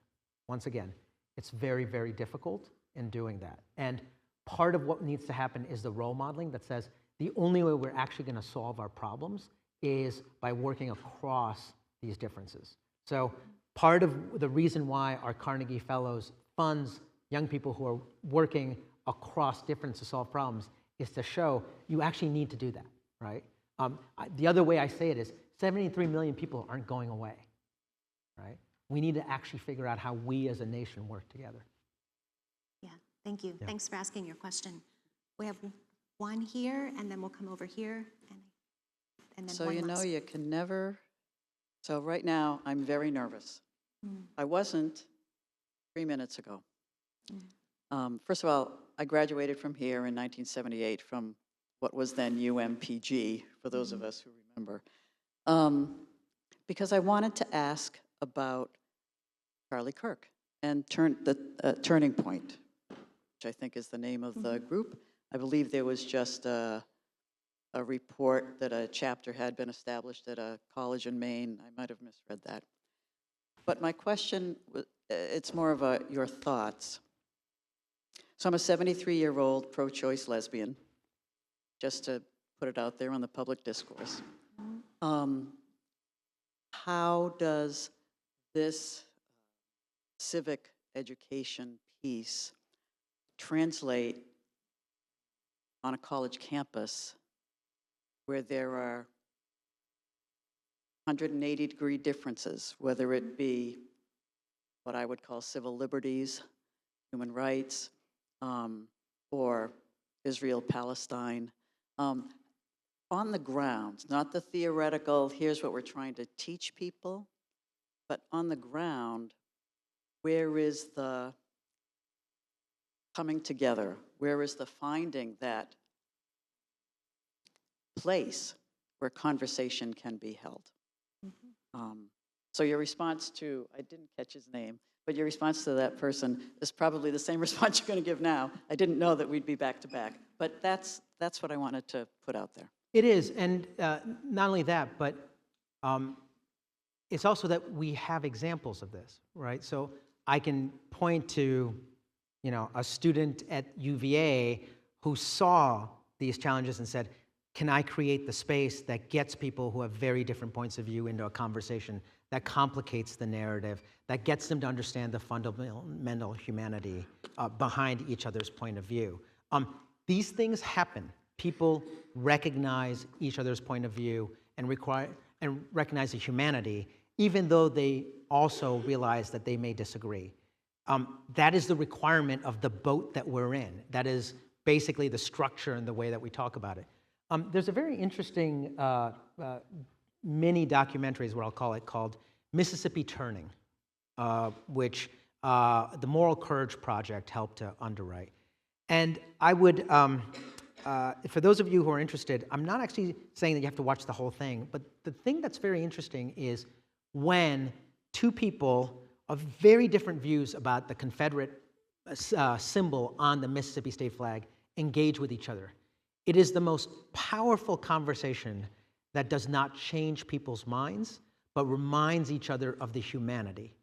Once again, it's very, very difficult in doing that. And part of what needs to happen is the role modeling that says the only way we're actually going to solve our problems is by working across these differences. So part of the reason why our Carnegie Fellows funds young people who are working across difference to solve problems is to show you actually need to do that, right? The other way I say it is 73 million people aren't going away, right? We need to actually figure out how we as a nation work together. Yeah, thank you. Yeah. Thanks for asking your question. We have one here, and then we'll come over here, and then So one you know last. you can never, so right now I'm very nervous. I wasn't 3 minutes ago. First of all, I graduated from here in 1978 from what was then UMPG, for those of us who remember, because I wanted to ask about Charlie Kirk and the Turning Point, which I think is the name of the group. I believe there was just a report that a chapter had been established at a college in Maine. I might have misread that. But my question, it's more of your thoughts. So I'm a 73-year-old pro-choice lesbian, just to put it out there on the public discourse. How does this civic education piece translate on a college campus where there are 180-degree differences, whether it be what I would call civil liberties, human rights, or Israel, Palestine. On the ground, not the theoretical, here's what we're trying to teach people, but on the ground, where is the coming together? Where is the finding that place where conversation can be held? So your response to, I didn't catch his name, but your response to that person is probably the same response you're going to give now. I didn't know that we'd be back to back, but that's what I wanted to put out there. It is, and not only that, but it's also that we have examples of this, right? So I can point to, a student at UVA who saw these challenges and said, can I create the space that gets people who have very different points of view into a conversation that complicates the narrative, that gets them to understand the fundamental humanity behind each other's point of view? These things happen. People recognize each other's point of view and recognize the humanity, even though they also realize that they may disagree. That is the requirement of the boat that we're in. That is basically the structure and the way that we talk about it. There's a very interesting mini documentary, is what I'll call it, called Mississippi Turning, which the Moral Courage Project helped to underwrite. And I would, for those of you who are interested, I'm not actually saying that you have to watch the whole thing, but the thing that's very interesting is when two people of very different views about the Confederate symbol on the Mississippi state flag engage with each other. It is the most powerful conversation that does not change people's minds, but reminds each other of the humanity.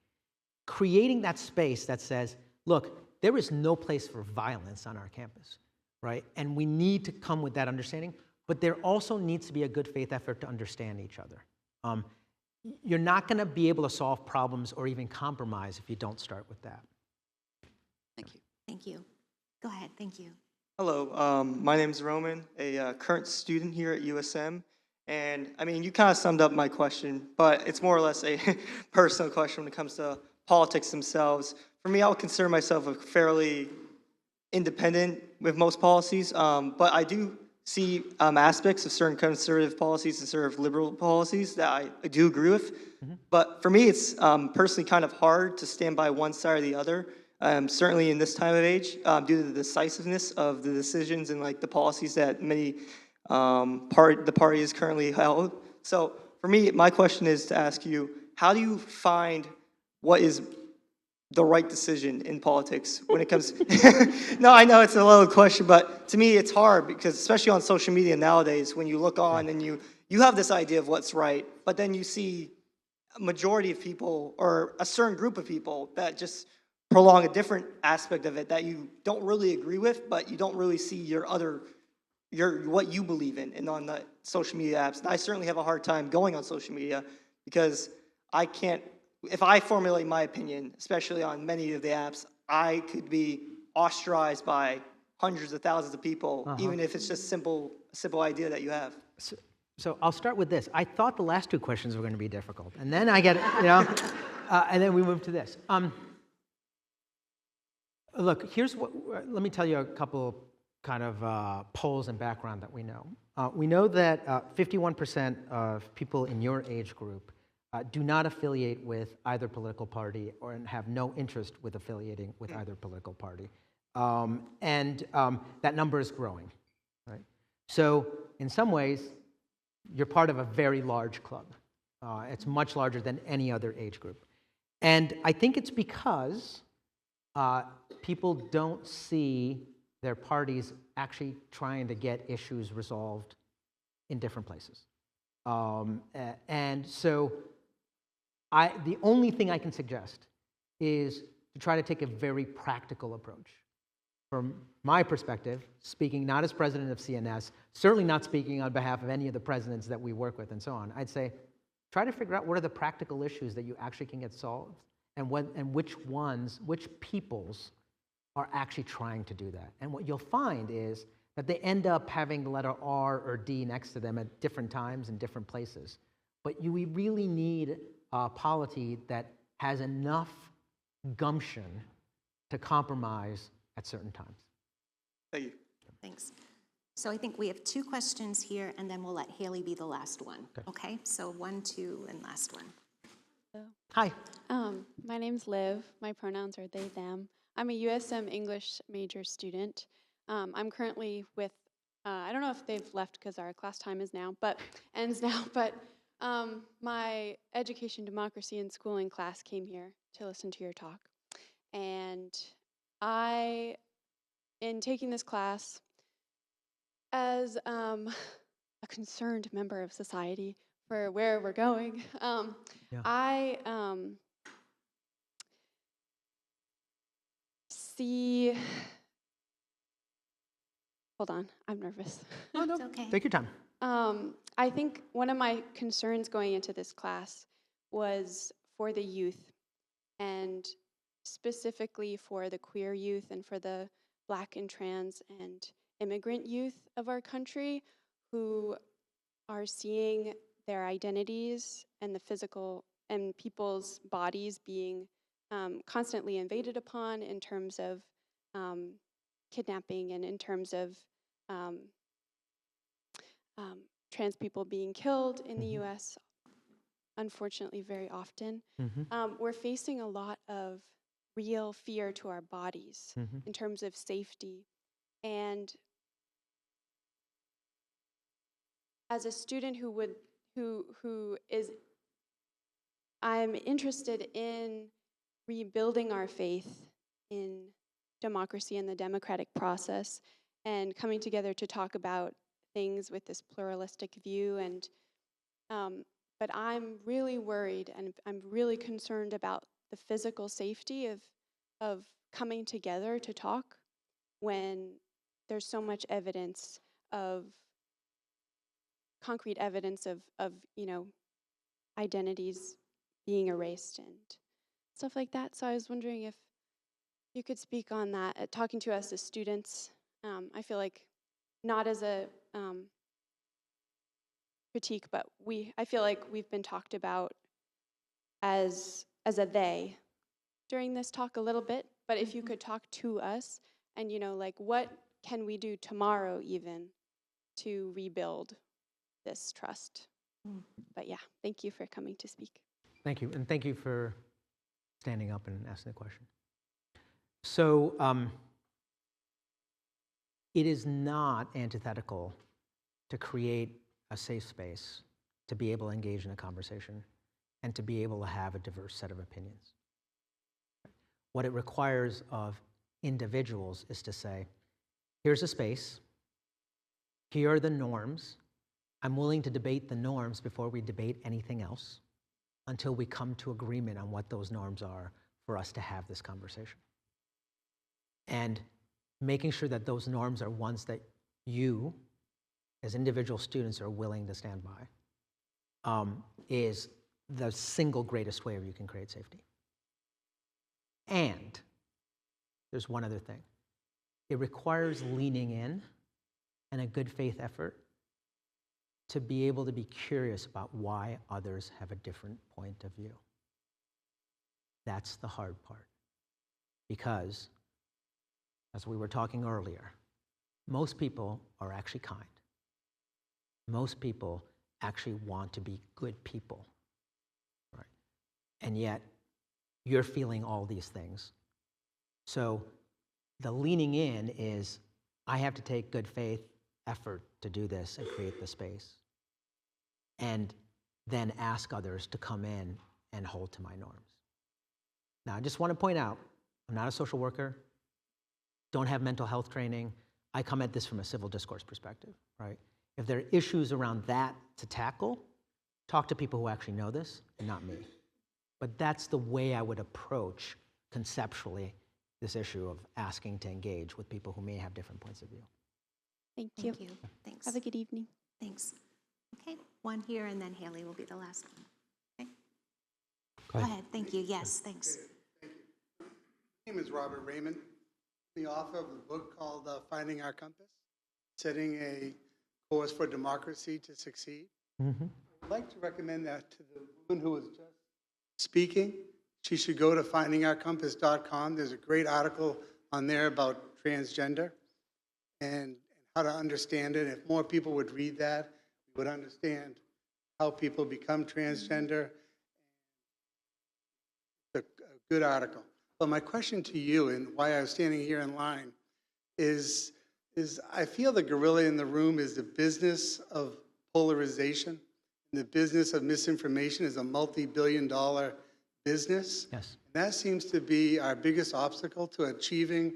Creating that space that says, look, there is no place for violence on our campus, right? And we need to come with that understanding, but there also needs to be a good faith effort to understand each other. You're not going to be able to solve problems or even compromise if you don't start with that. Thank you. Thank you. Go ahead, thank you. Hello, my name is Roman, a current student here at USM. And I mean, you kind of summed up my question, but it's more or less a personal question when it comes to politics themselves. For me, I would consider myself a fairly independent with most policies, but I do see aspects of certain conservative policies and certain liberal policies that I do agree with. But for me, it's personally kind of hard to stand by one side or the other. Certainly in this time of age, due to the decisiveness of the decisions and like the policies that many the party is currently held. So for me, my question is to ask you, how do you find what is the right decision in politics when it comes? No, I know it's a loaded question, but to me it's hard because especially on social media nowadays, when you look on and you have this idea of what's right, but then you see a majority of people or a certain group of people that just prolong a different aspect of it that you don't really agree with, but you don't really see what you believe in and on the social media apps. And I certainly have a hard time going on social media because I can't, if I formulate my opinion, especially on many of the apps, I could be ostracized by hundreds of thousands of people, even if it's just a simple idea that you have. So I'll start with this. I thought the last two questions were going to be difficult, and then I get, and then we move to this. Look, let me tell you a couple kind of polls and background that we know. We know that 51% of people in your age group do not affiliate with either political party and have no interest with affiliating with either political party. And that number is growing, right? So in some ways, you're part of a very large club. It's much larger than any other age group. And I think it's because people don't see their parties actually trying to get issues resolved in different places. And so the only thing I can suggest is to try to take a very practical approach. From my perspective, speaking not as president of CNS, certainly not speaking on behalf of any of the presidents that we work with and so on, I'd say try to figure out what are the practical issues that you actually can get solved and which peoples are actually trying to do that. And what you'll find is that they end up having the letter R or D next to them at different times and different places. but we really need a polity that has enough gumption to compromise at certain times. Thank you. Thanks. So I think we have 2 questions here, and then we'll let Haley be the last one. Okay? So 1, 2, and last one. Hi. My name's Liv. My pronouns are they, them. I'm a USM English major student. I'm currently with, I don't know if they've left because our class time is now, but ends now, but my education, democracy, and schooling class came here to listen to your talk. And I, in taking this class, as a concerned member of society for where we're going, I see, hold on, I'm nervous. Oh, no, It's okay. take your time. I think one of my concerns going into this class was for the youth, and specifically for the queer youth and for the Black and trans and immigrant youth of our country who are seeing their identities and the physical and people's bodies being constantly invaded upon in terms of kidnapping and in terms of trans people being killed in the US, unfortunately, very often. We're facing a lot of real fear to our bodies in terms of safety. And as a student I'm interested in rebuilding our faith in democracy and the democratic process and coming together to talk about things with this pluralistic view. And but I'm really worried and I'm really concerned about the physical safety of coming together to talk when there's so much evidence of concrete evidence of identities being erased and stuff like that. So I was wondering if you could speak on that, talking to us as students. I feel like not as a critique, but I feel like we've been talked about as a they during this talk a little bit, but if you could talk to us and, like what can we do tomorrow even to rebuild this trust? But yeah, thank you for coming to speak. Thank you, and thank you for standing up and asking the question. So it is not antithetical to create a safe space to be able to engage in a conversation and to be able to have a diverse set of opinions. What it requires of individuals is to say, here's a space, here are the norms. I'm willing to debate the norms before we debate anything else until we come to agreement on what those norms are for us to have this conversation. And making sure that those norms are ones that you, as individual students, are willing to stand by is the single greatest way you can create safety. And there's one other thing. It requires leaning in and a good faith effort to be able to be curious about why others have a different point of view. That's the hard part. Because, as we were talking earlier, most people are actually kind. Most people actually want to be good people, right? And yet, you're feeling all these things. So the leaning in is, I have to take good faith effort to do this and create the space. And then ask others to come in and hold to my norms. Now, I just want to point out, I'm not a social worker, don't have mental health training. I come at this from a civil discourse perspective, right? If there are issues around that to tackle, talk to people who actually know this, and not me. But that's the way I would approach conceptually this issue of asking to engage with people who may have different points of view. Thank you. Thank you. Thanks. Have a good evening. Thanks. Okay, one here, and then Haley will be the last one. Okay? Go ahead. Thank you. Yes, thanks. Thank you. My name is Robert Raymond, the author of the book called Finding Our Compass, Setting a Course for Democracy to Succeed. I'd like to recommend that to the woman who was just speaking. She should go to findingourcompass.com. There's a great article on there about transgender and how to understand it. If more people would read that, we would understand how people become transgender. It's a good article. But my question to you, and why I was standing here in line, is I feel the gorilla in the room is the business of polarization. The business of misinformation is a multi-billion-dollar business. Yes. And that seems to be our biggest obstacle to achieving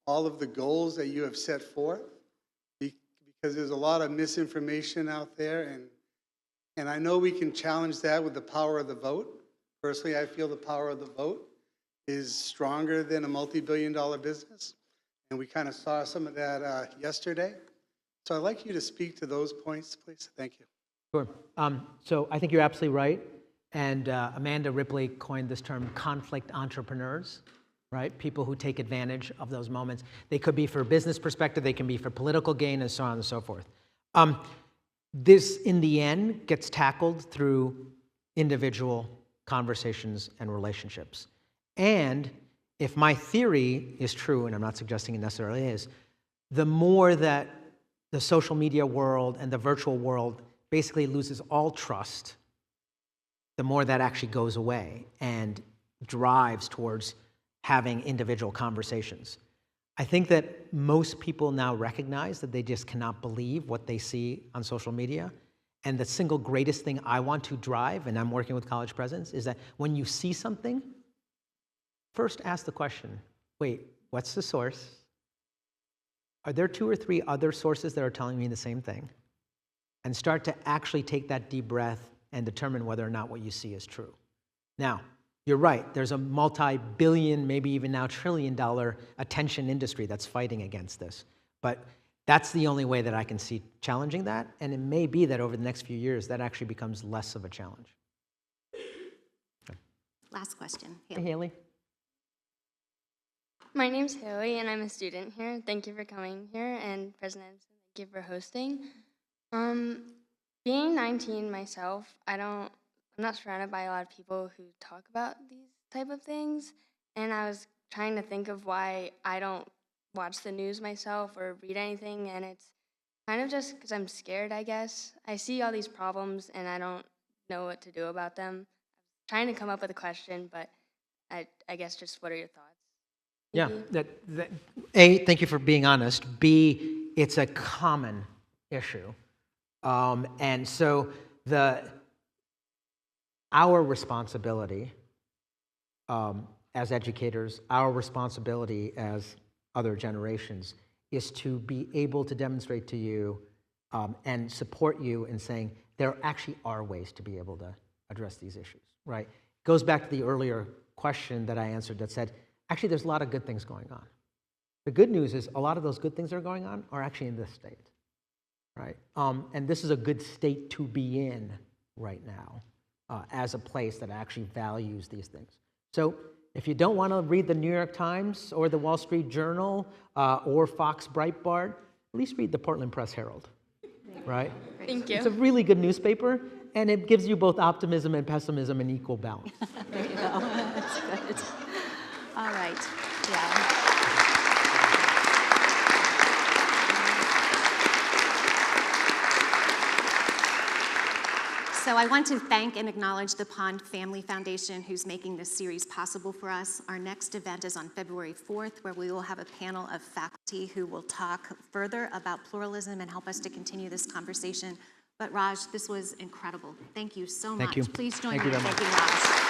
all of the goals that you have set forth, because there's a lot of misinformation out there, and I know we can challenge that with the power of the vote. Personally, I feel the power of the vote is stronger than a multi-billion-dollar business, and we kind of saw some of that yesterday. So I'd like you to speak to those points, please. Thank you. Sure. So I think you're absolutely right. And Amanda Ripley coined this term conflict entrepreneurs, right? People who take advantage of those moments. They could be for a business perspective, they can be for political gain, and so on and so forth. This, in the end, gets tackled through individual conversations and relationships. And if my theory is true, and I'm not suggesting it necessarily is, the more that the social media world and the virtual world basically loses all trust, the more that actually goes away and drives towards having individual conversations. I think that most people now recognize that they just cannot believe what they see on social media. And the single greatest thing I want to drive, and I'm working with college presidents, is that when you see something, first ask the question, wait, what's the source? Are there 2 or 3 other sources that are telling me the same thing? And start to actually take that deep breath and determine whether or not what you see is true. Now, you're right, there's a multi-billion, maybe even now trillion-dollar attention industry that's fighting against this. But that's the only way that I can see challenging that, and it may be that over the next few years, that actually becomes less of a challenge. Okay. Last question. Hey, Haley. My name's Haley, and I'm a student here. Thank you for coming here, and President Edison, thank you for hosting. Being 19 myself, I'm not surrounded by a lot of people who talk about these type of things, and I was trying to think of why I don't watch the news myself or read anything, and it's kind of just because I'm scared, I guess. I see all these problems, and I don't know what to do about them. I'm trying to come up with a question, but I guess just what are your thoughts? Yeah, A, thank you for being honest. B, it's a common issue. And so our responsibility as educators, our responsibility as other generations is to be able to demonstrate to you and support you in saying there actually are ways to be able to address these issues, right? It goes back to the earlier question that I answered that said, actually, there's a lot of good things going on. The good news is a lot of those good things that are going on are actually in this state, right? And this is a good state to be in right now as a place that actually values these things. So if you don't want to read the New York Times or the Wall Street Journal or Fox Breitbart, at least read the Portland Press Herald, right? Thank you. It's a really good newspaper, and it gives you both optimism and pessimism in equal balance. There you go. That's good. All right. Yeah. So I want to thank and acknowledge the Pond Family Foundation, who's making this series possible for us. Our next event is on February 4th, where we will have a panel of faculty who will talk further about pluralism and help us to continue this conversation. But Raj, this was incredible. Thank you so much. Thank you. Please join Thank me you in very much. thanking Raj.